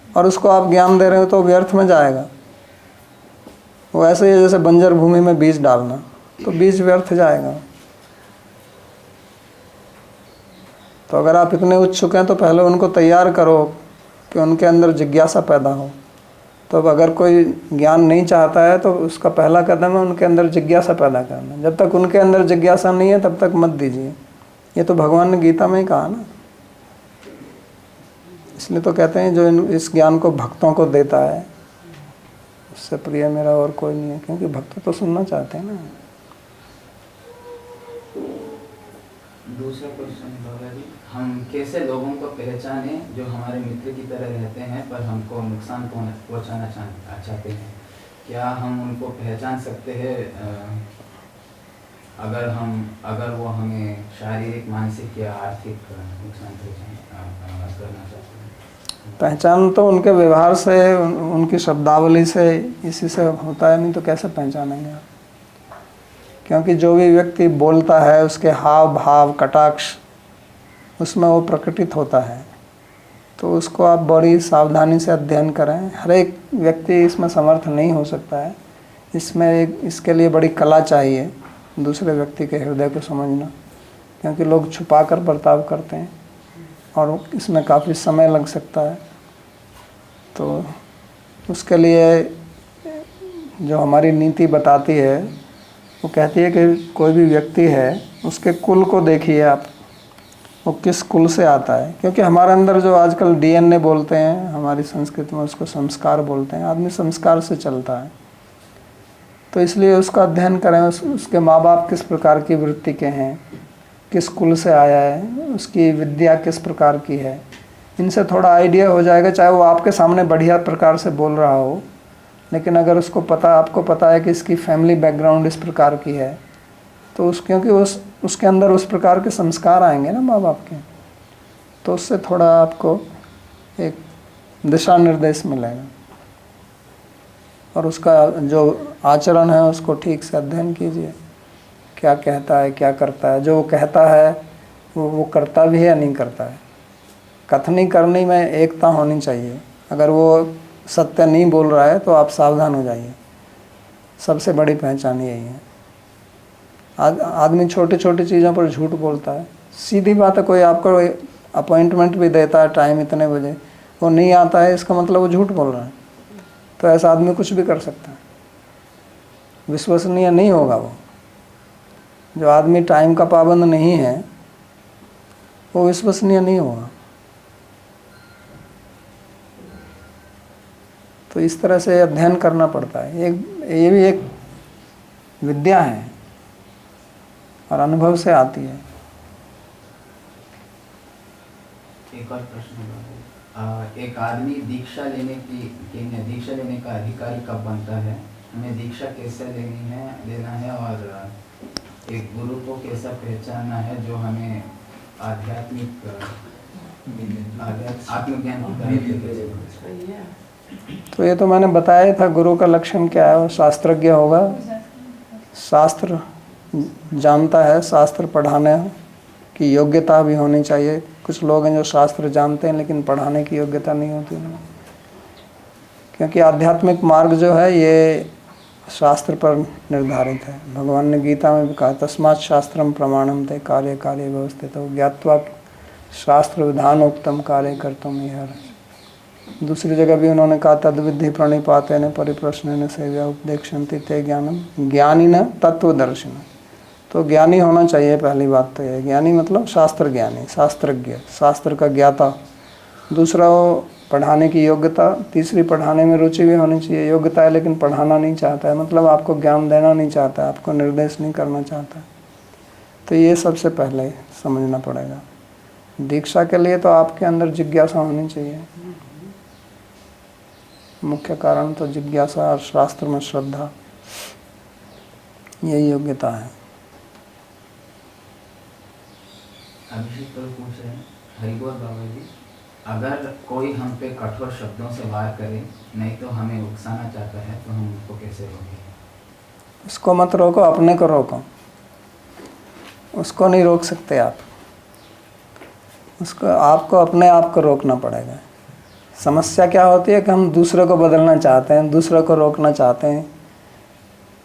और उसको आप ज्ञान दे रहे हो तो व्यर्थ में जाएगा। वो ऐसे ही जैसे बंजर भूमि में बीज डालना, तो बीज व्यर्थ जाएगा। तो अगर आप इतने उत्सुक हैं तो पहले उनको तैयार करो कि उनके अंदर जिज्ञासा पैदा हो। तो अब अगर कोई ज्ञान नहीं चाहता है तो उसका पहला कदम है उनके अंदर जिज्ञासा पैदा करना। जब तक उनके अंदर जिज्ञासा नहीं है तब तक मत दीजिए। ये तो भगवान ने गीता में ही कहा ना। इसलिए तो कहते हैं जो इस ज्ञान को भक्तों को देता है उससे प्रिय मेरा और कोई नहीं है, क्योंकि भक्त तो सुनना चाहते हैं ना। दूसरा क्वेश्चन बाबा जी, हम कैसे लोगों को पहचाने जो हमारे मित्र की तरह रहते हैं पर हमको नुकसान पहुंचाना चाहते हैं? क्या हम उनको पहचान सकते हैं अगर वो हमें शारीरिक, मानसिक या आर्थिक नुकसान करना चाहते हैं? पहचान तो उनके व्यवहार से, उनकी शब्दावली से, इसी से होता है, नहीं तो कैसे पहचानेंगे आप? क्योंकि जो भी व्यक्ति बोलता है उसके हाव भाव कटाक्ष उसमें वो प्रकटित होता है। तो उसको आप बड़ी सावधानी से अध्ययन करें। हर एक व्यक्ति इसमें समर्थ नहीं हो सकता है। इसके लिए बड़ी कला चाहिए, दूसरे व्यक्ति के हृदय को समझना, क्योंकि लोग छुपा कर बर्ताव करते हैं और इसमें काफ़ी समय लग सकता है। तो उसके लिए जो हमारी नीति बताती है वो कहती है कि कोई भी व्यक्ति है उसके कुल को देखिए आप, वो किस कुल से आता है। क्योंकि हमारे अंदर जो आजकल DNA बोलते हैं, हमारी संस्कृति में उसको संस्कार बोलते हैं। आदमी संस्कार से चलता है, तो इसलिए उसका अध्ययन करें। उसके माँ बाप किस प्रकार की वृत्ति के हैं, किस कुल से आया है, उसकी विद्या किस प्रकार की है, इनसे थोड़ा आइडिया हो जाएगा। चाहे वो आपके सामने बढ़िया प्रकार से बोल रहा हो, लेकिन अगर आपको पता है कि इसकी फैमिली बैकग्राउंड इस प्रकार की है, तो क्योंकि उसके अंदर उस प्रकार के संस्कार आएंगे ना माँ बाप के, तो उससे थोड़ा आपको एक दिशा निर्देश मिलेगा। और उसका जो आचरण है उसको ठीक से अध्ययन कीजिए, क्या कहता है, क्या करता है। जो वो कहता है वो करता भी है या नहीं करता है। कथनी करनी में एकता होनी चाहिए। अगर वो सत्य नहीं बोल रहा है तो आप सावधान हो जाइए। सबसे बड़ी पहचान यही है। आदमी छोटी छोटी चीज़ों पर झूठ बोलता है। सीधी बात है, कोई आपको अपॉइंटमेंट भी देता है टाइम इतने बजे, वो नहीं आता है, इसका मतलब वो झूठ बोल रहा है। तो ऐसा आदमी कुछ भी कर सकता है, विश्वसनीय नहीं होगा वो। जो आदमी टाइम का पाबंद नहीं है वो विश्वसनीय नहीं होगा। तो इस तरह से अध्ययन करना पड़ता है। ये भी एक विद्या है और अनुभव से आती है। एक और प्रश्न है, एक आदमी दीक्षा लेने का अधिकारी कब बनता है? हमें दीक्षा कैसे लेना है और एक गुरु को कैसा पहचानना है जो हमें आत्मज्ञान की। तो ये तो मैंने बताया था, गुरु का लक्षण क्या है। वो शास्त्रज्ञ होगा, शास्त्र जानता है, शास्त्र पढ़ाने की योग्यता भी होनी चाहिए। कुछ लोग हैं जो शास्त्र जानते हैं लेकिन पढ़ाने की योग्यता नहीं होती उन्हें। क्योंकि आध्यात्मिक मार्ग जो है ये शास्त्र पर निर्धारित है। भगवान ने गीता में भी कहा, तस्मात् शास्त्रम प्रमाणम ते कार्य कार्य व्यवस्थित हो ज्ञात्वा शास्त्र विधानोक्तम कार्य कर्तुम इह। दूसरी जगह भी उन्होंने कहा, तद्विधि प्रणिपातेन परिप्रश्नेन सेव्या उपदेक्षन्ति ते ज्ञानम ज्ञानिन तत्वदर्शिन। तो ज्ञानी होना चाहिए, पहली बात तो ये। ज्ञानी मतलब शास्त्र ज्ञानी, शास्त्रज्ञ, शास्त्र का ज्ञाता। दूसरा वो पढ़ाने की योग्यता। तीसरी पढ़ाने में रुचि भी होनी चाहिए। योग्यता है लेकिन पढ़ाना नहीं चाहता है, मतलब आपको ज्ञान देना नहीं चाहता है, आपको निर्देश नहीं करना चाहता है। तो ये सबसे पहले समझना पड़ेगा। दीक्षा के लिए तो आपके अंदर जिज्ञासा होनी चाहिए। मुख्य कारण तो जिज्ञासा और शास्त्र में श्रद्धा, यही योग्यता है। अभिषेक तो पूछ रहे हैं, हरि बोल बाबा जी। अगर कोई हम पे कठोर शब्दों से वार करे, नहीं तो हमें उकसाना चाहता है, तो हम उसको कैसे रोकें? उसको मत रोको, अपने को रोको। उसको नहीं रोक सकते आप, उसको आपको अपने आप को रोकना पड़ेगा। समस्या क्या होती है कि हम दूसरे को बदलना चाहते हैं, दूसरे को रोकना चाहते हैं,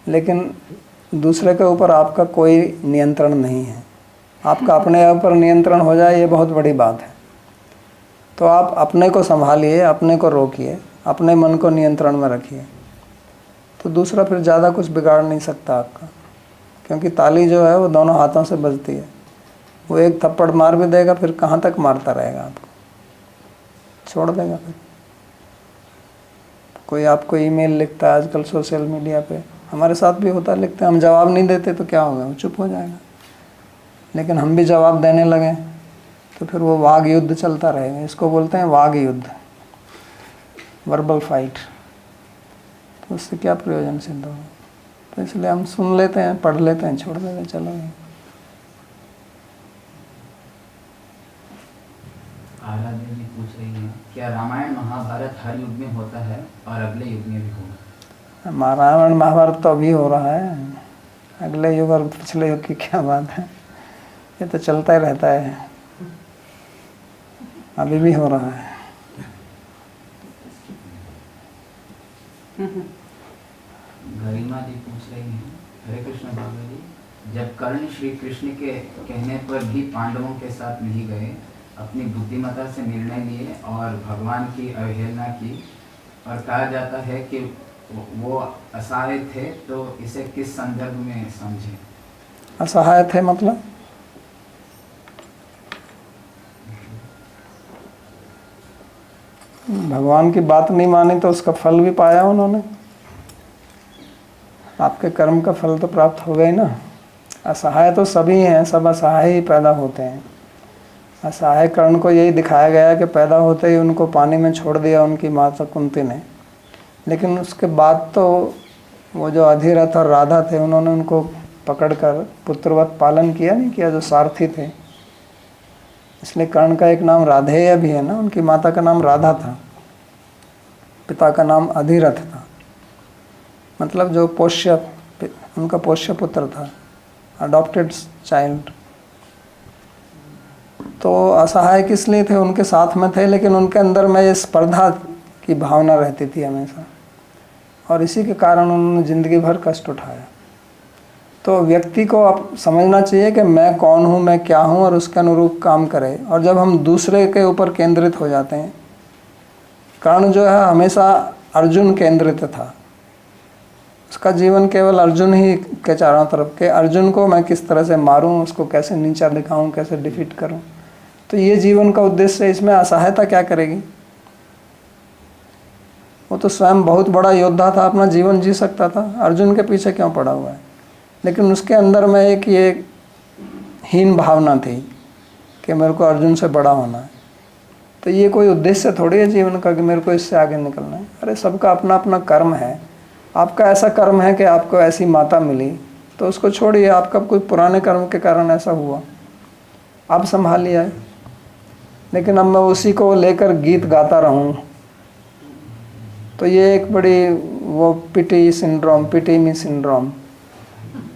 लेकिन दूसरे के ऊपर आपका कोई नियंत्रण नहीं है। आपका अपने ऊपर नियंत्रण हो जाए, ये बहुत बड़ी बात है। तो आप अपने को संभालिए, अपने को रोकिए, अपने मन को नियंत्रण में रखिए, तो दूसरा फिर ज़्यादा कुछ बिगाड़ नहीं सकता आपका। क्योंकि ताली जो है वो दोनों हाथों से बजती है। वो एक थप्पड़ मार भी देगा, फिर कहाँ तक मारता रहेगा आपको, छोड़ देगा। फिर कोई आपको ईमेल लिखता है आजकल सोशल मीडिया पे, हमारे साथ भी होता है, लिखते हैं, हम जवाब नहीं देते तो क्या होगा, वो चुप हो जाएगा। लेकिन हम भी जवाब देने लगे तो फिर वो वाग युद्ध चलता रहेगा। इसको बोलते हैं वाग युद्ध, वर्बल फाइट। तो उससे क्या प्रयोजन सिद्ध होगा? तो इसलिए हम सुन लेते हैं, पढ़ लेते हैं, छोड़ देते हैं, चलो। आराध्या जी पूछ रही हैं, क्या रामायण महाभारत हर युग में होता है और अगले युग में भी होगा? रामायण महाभारत तो अभी हो रहा है, अगले युग और पिछले युग की क्या बात है, ये तो चलता ही रहता है, अभी भी हो रहा है। गरिमा जी पूछ रही हैं, हरे कृष्ण बाबा जी, जब कर्ण श्री कृष्ण के कहने पर भी पांडवों के साथ नहीं गए, अपनी बुद्धिमत्ता से निर्णय लिए और भगवान की अवहेलना की, और कहा जाता है कि वो असहाय थे, तो इसे किस संदर्भ में समझें? असहाय थे मतलब भगवान की बात नहीं मानी तो उसका फल भी पाया उन्होंने। आपके कर्म का फल तो प्राप्त हो गई ना। असहाय तो सभी हैं, सब असहाय ही पैदा होते हैं। असहाय कर्ण को यही दिखाया गया कि पैदा होते ही उनको पानी में छोड़ दिया उनकी माता कुंती ने, लेकिन उसके बाद तो वो जो अधिरथ और राधा थे, उन्होंने उनको पकड़कर पुत्रवत पालन किया, नहीं किया, जो सारथी थे। इसलिए कर्ण का एक नाम राधेय भी है ना, उनकी माता का नाम राधा था, पिता का नाम अधिरथ था, मतलब जो पोष्य, उनका पोष्य पुत्र था, अडॉप्टेड चाइल्ड। तो असहाय किस लिए थे? उनके साथ में थे, लेकिन उनके अंदर में ये स्पर्धा की भावना रहती थी हमेशा, और इसी के कारण उन्होंने जिंदगी भर कष्ट उठाया। तो व्यक्ति को अब समझना चाहिए कि मैं कौन हूँ, मैं क्या हूँ, और उसके अनुरूप काम करे। और जब हम दूसरे के ऊपर केंद्रित हो जाते हैं, कर्ण जो है हमेशा अर्जुन केंद्रित था, उसका जीवन केवल अर्जुन ही के चारों तरफ के, अर्जुन को मैं किस तरह से मारूं, उसको कैसे नीचा दिखाऊं, कैसे डिफीट करूं। तो ये जीवन का उद्देश्य है। इसमें असहायता क्या करेगी? वो तो स्वयं बहुत बड़ा योद्धा था, अपना जीवन जी सकता था, अर्जुन के पीछे क्यों पड़ा हुआ है? लेकिन उसके अंदर में एक ये हीन भावना थी कि मेरे को अर्जुन से बड़ा होना है। तो ये कोई उद्देश्य थोड़ी है जीवन का कि मेरे को इससे आगे निकलना है। अरे सबका अपना अपना कर्म है। आपका ऐसा कर्म है कि आपको ऐसी माता मिली, तो उसको छोड़िए, आपका कोई पुराने कर्म के कारण ऐसा हुआ, आप संभाल लिया है। लेकिन अब मैं उसी को लेकर गीत गाता रहूं, तो ये एक बड़ी वो पिटी सिंड्रोम, पिटी मी सिंड्रोम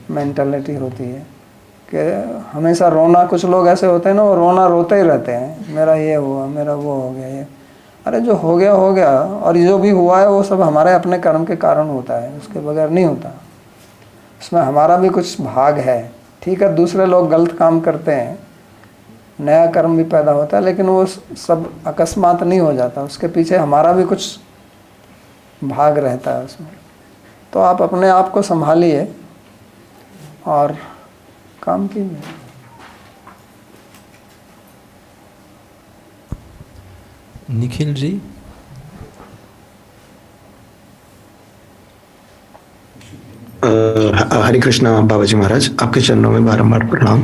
मेंटालिटी होती है कि हमेशा रोना। कुछ लोग ऐसे होते हैं ना, वो रोना रोते ही रहते हैं, मेरा ये हुआ, मेरा वो हो गया, ये। अरे जो हो गया हो गया, और जो भी हुआ है वो सब हमारे अपने कर्म के कारण होता है, उसके बगैर नहीं होता। उसमें हमारा भी कुछ भाग है। ठीक है, दूसरे लोग गलत काम करते हैं, नया कर्म भी पैदा होता है, लेकिन वो सब अकस्मात नहीं हो जाता, उसके पीछे हमारा भी कुछ भाग रहता है उसमें। तो आप अपने आप को संभालिए और काम कीजिए। निखिल जी, हरे कृष्णा बाबा जी महाराज, आपके चरणों में बारंबार प्रणाम।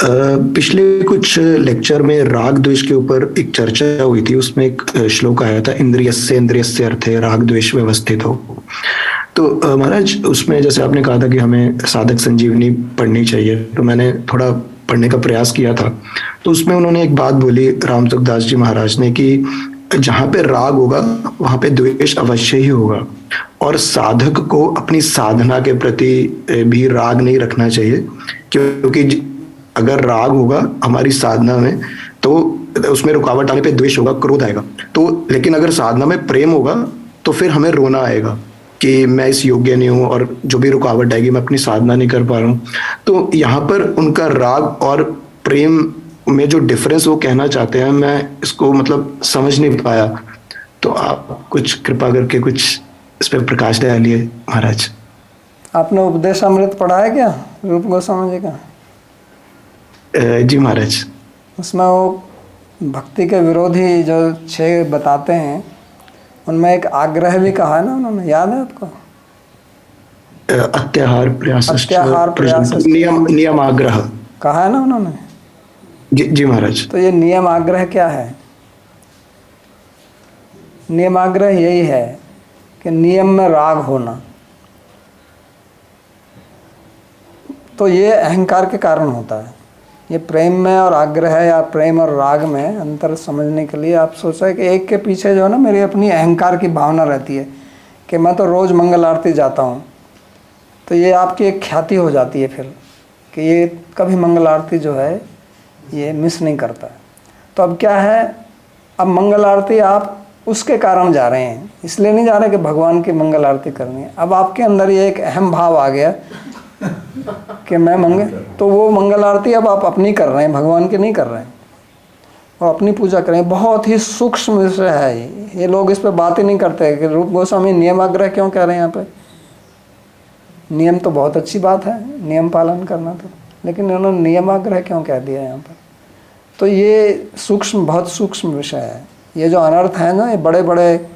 पिछले कुछ लेक्चर में राग द्वेष के ऊपर एक चर्चा हुई थी, उसमें एक श्लोक आया था, इंद्रियस्य अर्थे राग द्वेष व्यवस्थित हो। तो महाराज उसमें जैसे आपने कहा था कि हमें साधक संजीवनी पढ़नी चाहिए, तो मैंने थोड़ा पढ़ने का प्रयास किया था। तो उसमें उन्होंने एक बात बोली राम सुखदास जी महाराज ने कि जहाँ पे राग होगा वहाँ पे द्वेष अवश्य ही होगा, और साधक को अपनी साधना के प्रति भी राग नहीं रखना चाहिए, क्योंकि अगर राग होगा हमारी साधना में तो उसमें रुकावट आने पे द्वेष होगा, क्रोध आएगा। तो लेकिन अगर साधना में प्रेम होगा तो फिर हमें रोना आएगा कि मैं इस योग्य नहीं हूँ, और जो भी रुकावट आएगी मैं अपनी साधना नहीं कर पा रहा हूँ। तो यहाँ पर उनका राग और प्रेम में जो डिफरेंस वो कहना चाहते हैं, मैं इसको मतलब समझ नहीं पाया। तो आप कुछ कृपा करके कुछ इस पर प्रकाश डालिए महाराज। आपने उपदेशामृत पढ़ा है क्या रूप गोस्वामी जी का? जी महाराज। उसमें वो भक्ति के विरोधी जो 6 बताते हैं, उनमें एक आग्रह भी कहा है ना उन्होंने, याद है आपको? अत्याहार प्रयास, अत्याहार प्रयास, नियम आग्रह कहा है ना उन्होंने। जी महाराज। तो ये नियम आग्रह क्या है? नियम आग्रह यही है कि नियम में राग होना, तो ये अहंकार के कारण होता है। ये प्रेम में और आग्रह या प्रेम और राग में अंतर समझने के लिए आप सोचो कि एक के पीछे जो है ना मेरी अपनी अहंकार की भावना रहती है कि मैं तो रोज़ मंगल आरती जाता हूँ, तो ये आपकी एक ख्याति हो जाती है फिर कि ये कभी मंगल आरती जो है ये मिस नहीं करता है। तो अब क्या है, अब मंगल आरती आप उसके कारण जा रहे हैं, इसलिए नहीं जा रहे कि भगवान की मंगल आरती करनी है। अब आपके अंदर ये एक अहम भाव आ गया कि मैं तो वो मंगल आरती अब आप अपनी कर रहे हैं, भगवान की नहीं कर रहे हैं, और अपनी पूजा करें। बहुत ही सूक्ष्म विषय है ये लोग इस पर बात ही नहीं करते कि रूप गोस्वामी नियम आग्रह क्यों कह रहे हैं यहाँ पे। नियम तो बहुत अच्छी बात है, नियम पालन करना, तो लेकिन उन्होंने नियम आग्रह क्यों कह दिया यहाँ पर? तो ये सूक्ष्म, बहुत सूक्ष्म विषय है। ये जो अनर्थ है ना, ये बड़े बड़े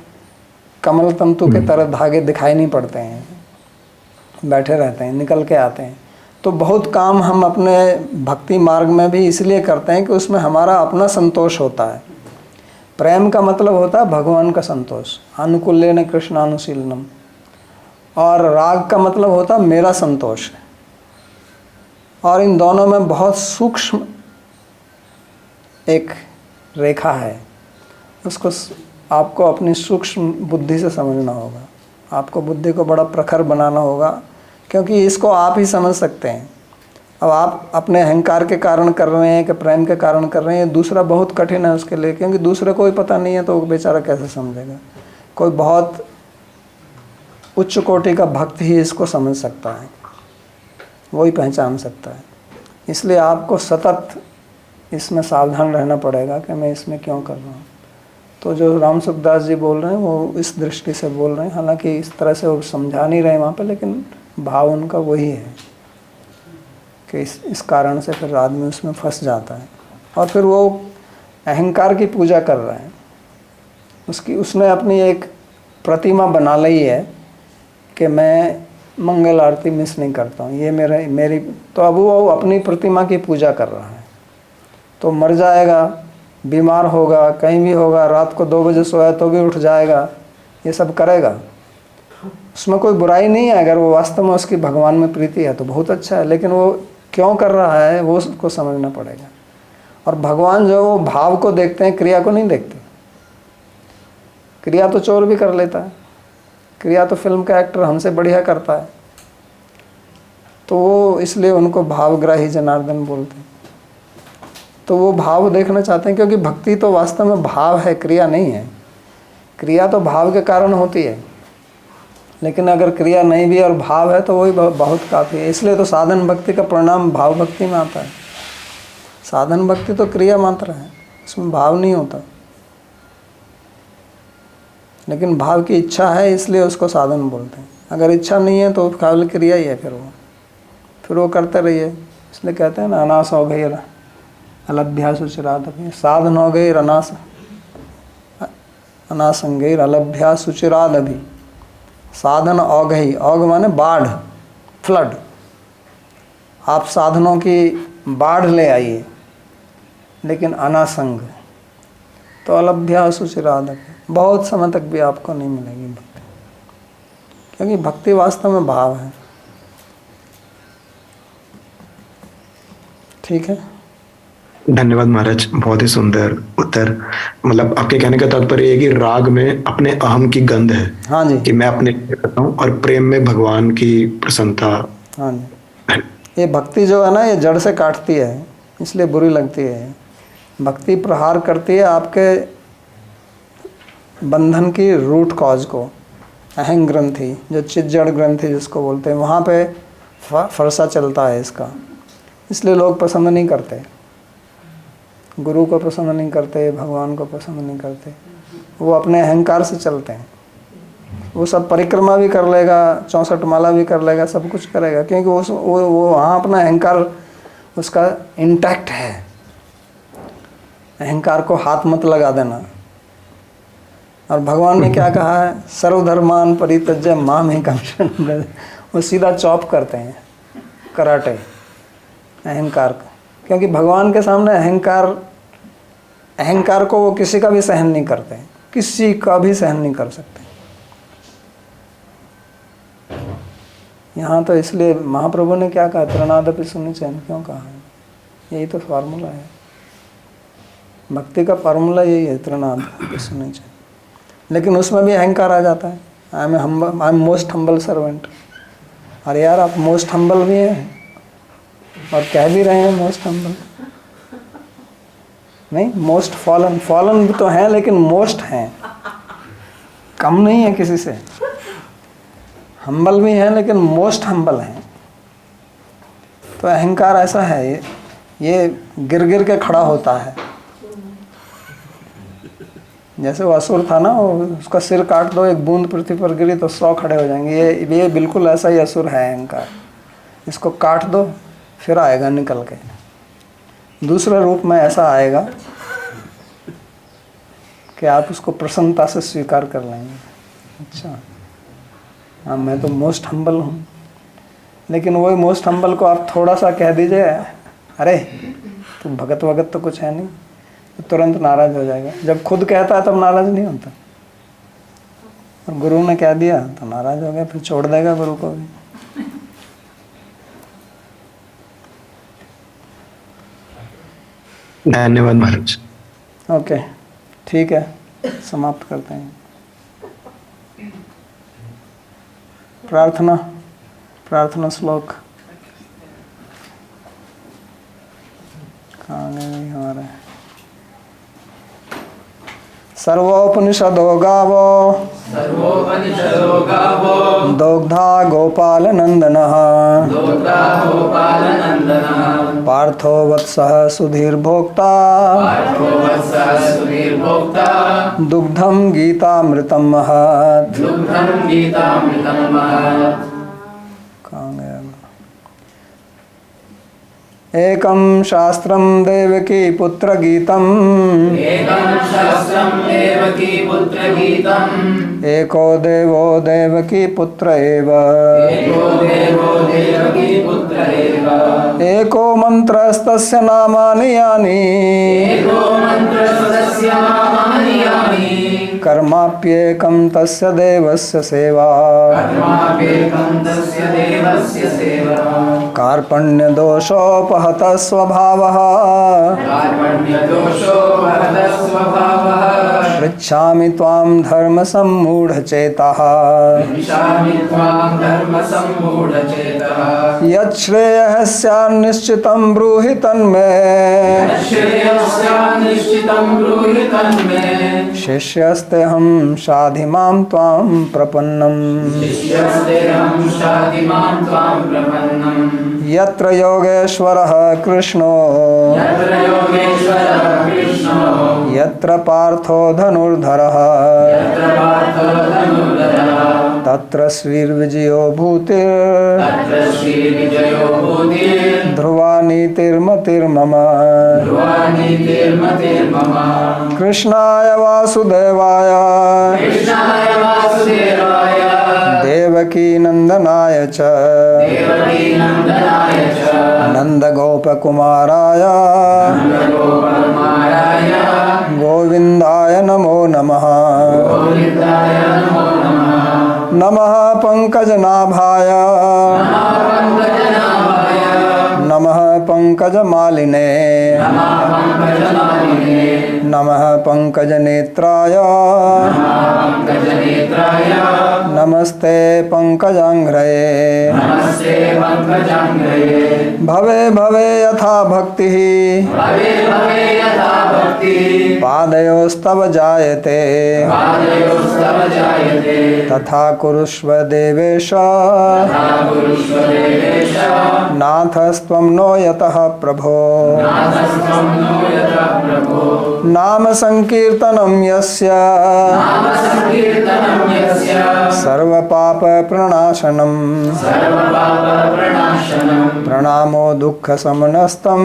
कमल तंतु के तरह धागे दिखाई नहीं पड़ते हैं, बैठे रहते हैं, निकल के आते हैं। तो बहुत काम हम अपने भक्ति मार्ग में भी इसलिए करते हैं कि उसमें हमारा अपना संतोष होता है। प्रेम का मतलब होता है भगवान का संतोष, अनुकूल्येन कृष्णानुशीलनम, और राग का मतलब होता है मेरा संतोष। और इन दोनों में बहुत सूक्ष्म एक रेखा है, उसको आपको अपनी सूक्ष्म बुद्धि से समझना होगा। आपको बुद्धि को बड़ा प्रखर बनाना होगा, क्योंकि इसको आप ही समझ सकते हैं। अब आप अपने अहंकार के कारण कर रहे हैं कि प्रेम के कारण कर रहे हैं, दूसरा बहुत कठिन है उसके लिए, क्योंकि दूसरे को ही पता नहीं है तो वो बेचारा कैसे समझेगा। कोई बहुत उच्च कोटि का भक्त ही इसको समझ सकता है, वही पहचान सकता है। इसलिए आपको सतत इसमें सावधान रहना पड़ेगा कि मैं इसमें क्यों कर रहा हूँ। तो जो राम सुखदास जी बोल रहे हैं वो इस दृष्टि से बोल रहे हैं, हालांकि इस तरह से वो समझा नहीं रहे वहाँ पे, लेकिन भाव उनका वही है कि इस कारण से फिर आदमी उसमें फंस जाता है, और फिर वो अहंकार की पूजा कर रहे हैं। उसने अपनी एक प्रतिमा बना ली है कि मैं मंगल आरती मिस नहीं करता हूँ, ये मेरी। तो अब वो अपनी प्रतिमा की पूजा कर रहा है, तो मर जाएगा, बीमार होगा, कहीं भी होगा, रात को 2 बजे सोया तो भी उठ जाएगा, ये सब करेगा। उसमें कोई बुराई नहीं है, अगर वो वास्तव में उसकी भगवान में प्रीति है तो बहुत अच्छा है, लेकिन वो क्यों कर रहा है वो उसको समझना पड़ेगा। और भगवान जो वो भाव को देखते हैं, क्रिया को नहीं देखते। क्रिया तो चोर भी कर लेता है, क्रिया तो फिल्म का एक्टर हमसे बढ़िया करता है, तो वो इसलिए उनको भावग्राही जनार्दन बोलते हैं। तो वो भाव देखना चाहते हैं, क्योंकि भक्ति तो वास्तव में भाव है, क्रिया नहीं है। क्रिया तो भाव के कारण होती है, लेकिन अगर क्रिया नहीं भी और भाव है तो वही बहुत काफ़ी है। इसलिए तो साधन भक्ति का परिणाम भाव भक्ति में आता है। साधन भक्ति तो क्रिया मात्र है, उसमें भाव नहीं होता, लेकिन भाव की इच्छा है इसलिए उसको साधन बोलते हैं। अगर इच्छा नहीं है तो केवल क्रिया ही है, फिर वो करते रहिए। इसलिए कहते हैं ना, अनास हो गई अलभ्या सुचिराद अभी, साधन हो गई अनासंगैर अलभ्या सुचिराद अभी। साधन औघई, औघ माने बाढ़, फ्लड। आप साधनों की बाढ़ ले आइए, लेकिन अनासंग तो अलभ्या सुचिराद अभी, बहुत समय तक भी आपको नहीं मिलेगी भक्ति, क्योंकि भक्ति वास्तव में भाव है। ठीक है। धन्यवाद महाराज, बहुत ही सुंदर उत्तर। मतलब आपके कहने का तात्पर्य है कि राग में अपने अहम की गंध है। हाँ जी। कि मैं अपने लिए करता हूँ, और प्रेम में भगवान की प्रसन्नता। हाँ जी। ये भक्ति जो है ना, ये जड़ से काटती है, इसलिए बुरी लगती है। भक्ति प्रहार करती है आपके बंधन की रूट कॉज को, अहंग ग्रंथि, जो चित जड़ ग्रंथि जिसको बोलते हैं, वहाँ पे फरसा चलता है इसका। इसलिए लोग पसंद नहीं करते, गुरु को पसंद नहीं करते, भगवान को पसंद नहीं करते। वो अपने अहंकार से चलते हैं। वो सब परिक्रमा भी कर लेगा, 64 माला भी कर लेगा, सब कुछ करेगा, क्योंकि वो वहाँ अपना अहंकार उसका इंटैक्ट है। अहंकार को हाथ मत लगा देना। और भगवान ने क्या कहा है, सर्वधर्मान परित्यज्य माम एकम शरणं व्रज। वो सीधा चॉप करते हैं, कराटे अहंकार का, क्योंकि भगवान के सामने अहंकार को वो किसी का भी सहन नहीं करते, किसी का भी सहन नहीं कर सकते। यहाँ तो इसलिए महाप्रभु ने क्या कहा, तृणादपि सुनिचैन क्यों कहा है? यही तो फार्मूला है, भक्ति का फार्मूला यही है, तृणादपि सुनिचैन। लेकिन उसमें भी अहंकार आ जाता है, I am most humble servant. अरे यार, आप मोस्ट हम्बल भी हैं और कह भी रहे हैं मोस्ट हम्बल, नहीं मोस्ट फॉलन भी तो हैं, लेकिन मोस्ट हैं, कम नहीं है किसी से। हम्बल भी हैं लेकिन मोस्ट हम्बल हैं। तो अहंकार ऐसा है, ये गिर गिर के खड़ा होता है। जैसे वो असुर था ना, उसका सिर काट दो, एक बूंद पृथ्वी पर गिरी तो 100 खड़े हो जाएंगे। ये बिल्कुल ऐसा ही असुर है अहंकार। इसको काट दो, फिर आएगा निकल के, दूसरे रूप में ऐसा आएगा कि आप उसको प्रसन्नता से स्वीकार कर लेंगे। अच्छा हाँ, मैं तो मोस्ट हम्बल हूँ, लेकिन वही मोस्ट हम्बल को आप थोड़ा सा कह दीजिए, अरे तू भगत वगत तो कुछ है नहीं, तो तुरंत नाराज हो जाएगा। जब खुद कहता है तब नाराज नहीं होता, और गुरु ने कह दिया तो नाराज हो गया, फिर छोड़ देगा गुरु को भी। धन्यवाद महाराज। ओके, ठीक है, समाप्त करते हैं। प्रार्थना श्लोक कहाँ गए हमारे? सर्वोपनिषदो गावो दोग्धा गोपाल नंदनः पार्थो वत्सः सुधीर्भोक्ता दुग्धं गीतामृतं महत्। कहाँ गया? एकं शास्त्रं देवकी पुत्र गीतम् एको देवो देवकी पुत्र एव एको मंत्रस्तस्य नामानि यानि कर्माप्येकं तस्य देवस्य सेवा कार्पण्यदोषोपहतः स्वभावः पृच्छामि त्वां धर्म सम्मूढचेतः यच्छ्रेयः स्यान्निश्चितं ब्रूहि तन्मे शिष्यस्तेऽहं शाधि मां त्वां प्रपन्नम् यत्र योगेश्वरः कृष्णो यत्र पार्थो धनुर्धरः तत्र श्रीर्विजयो भूतिर् ध्रुवा नीतिर्मतिर्मम कृष्णाय वासुदेवाय देवकी नंदनाय च नंदगोपकुमाराय गोविंदाय नमो नमः। नमः पंकजनाभाय नमः पंकजमालिने नमः पंकजनेत्राय नमस्ते पंकजांघ्रये भवे भवे यथा भक्तिः पादयोस्तव जायते तथा कुरुष्व देवेश नाथस्त्वं नो यतः प्रभो नाम संकीर्तनं यस्य सर्वपाप प्रणाशनम् प्रणामो दुःख समनस्तं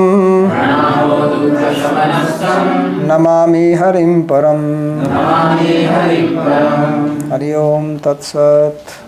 नमामि हरिं परम् हरि ओम तत्सत्।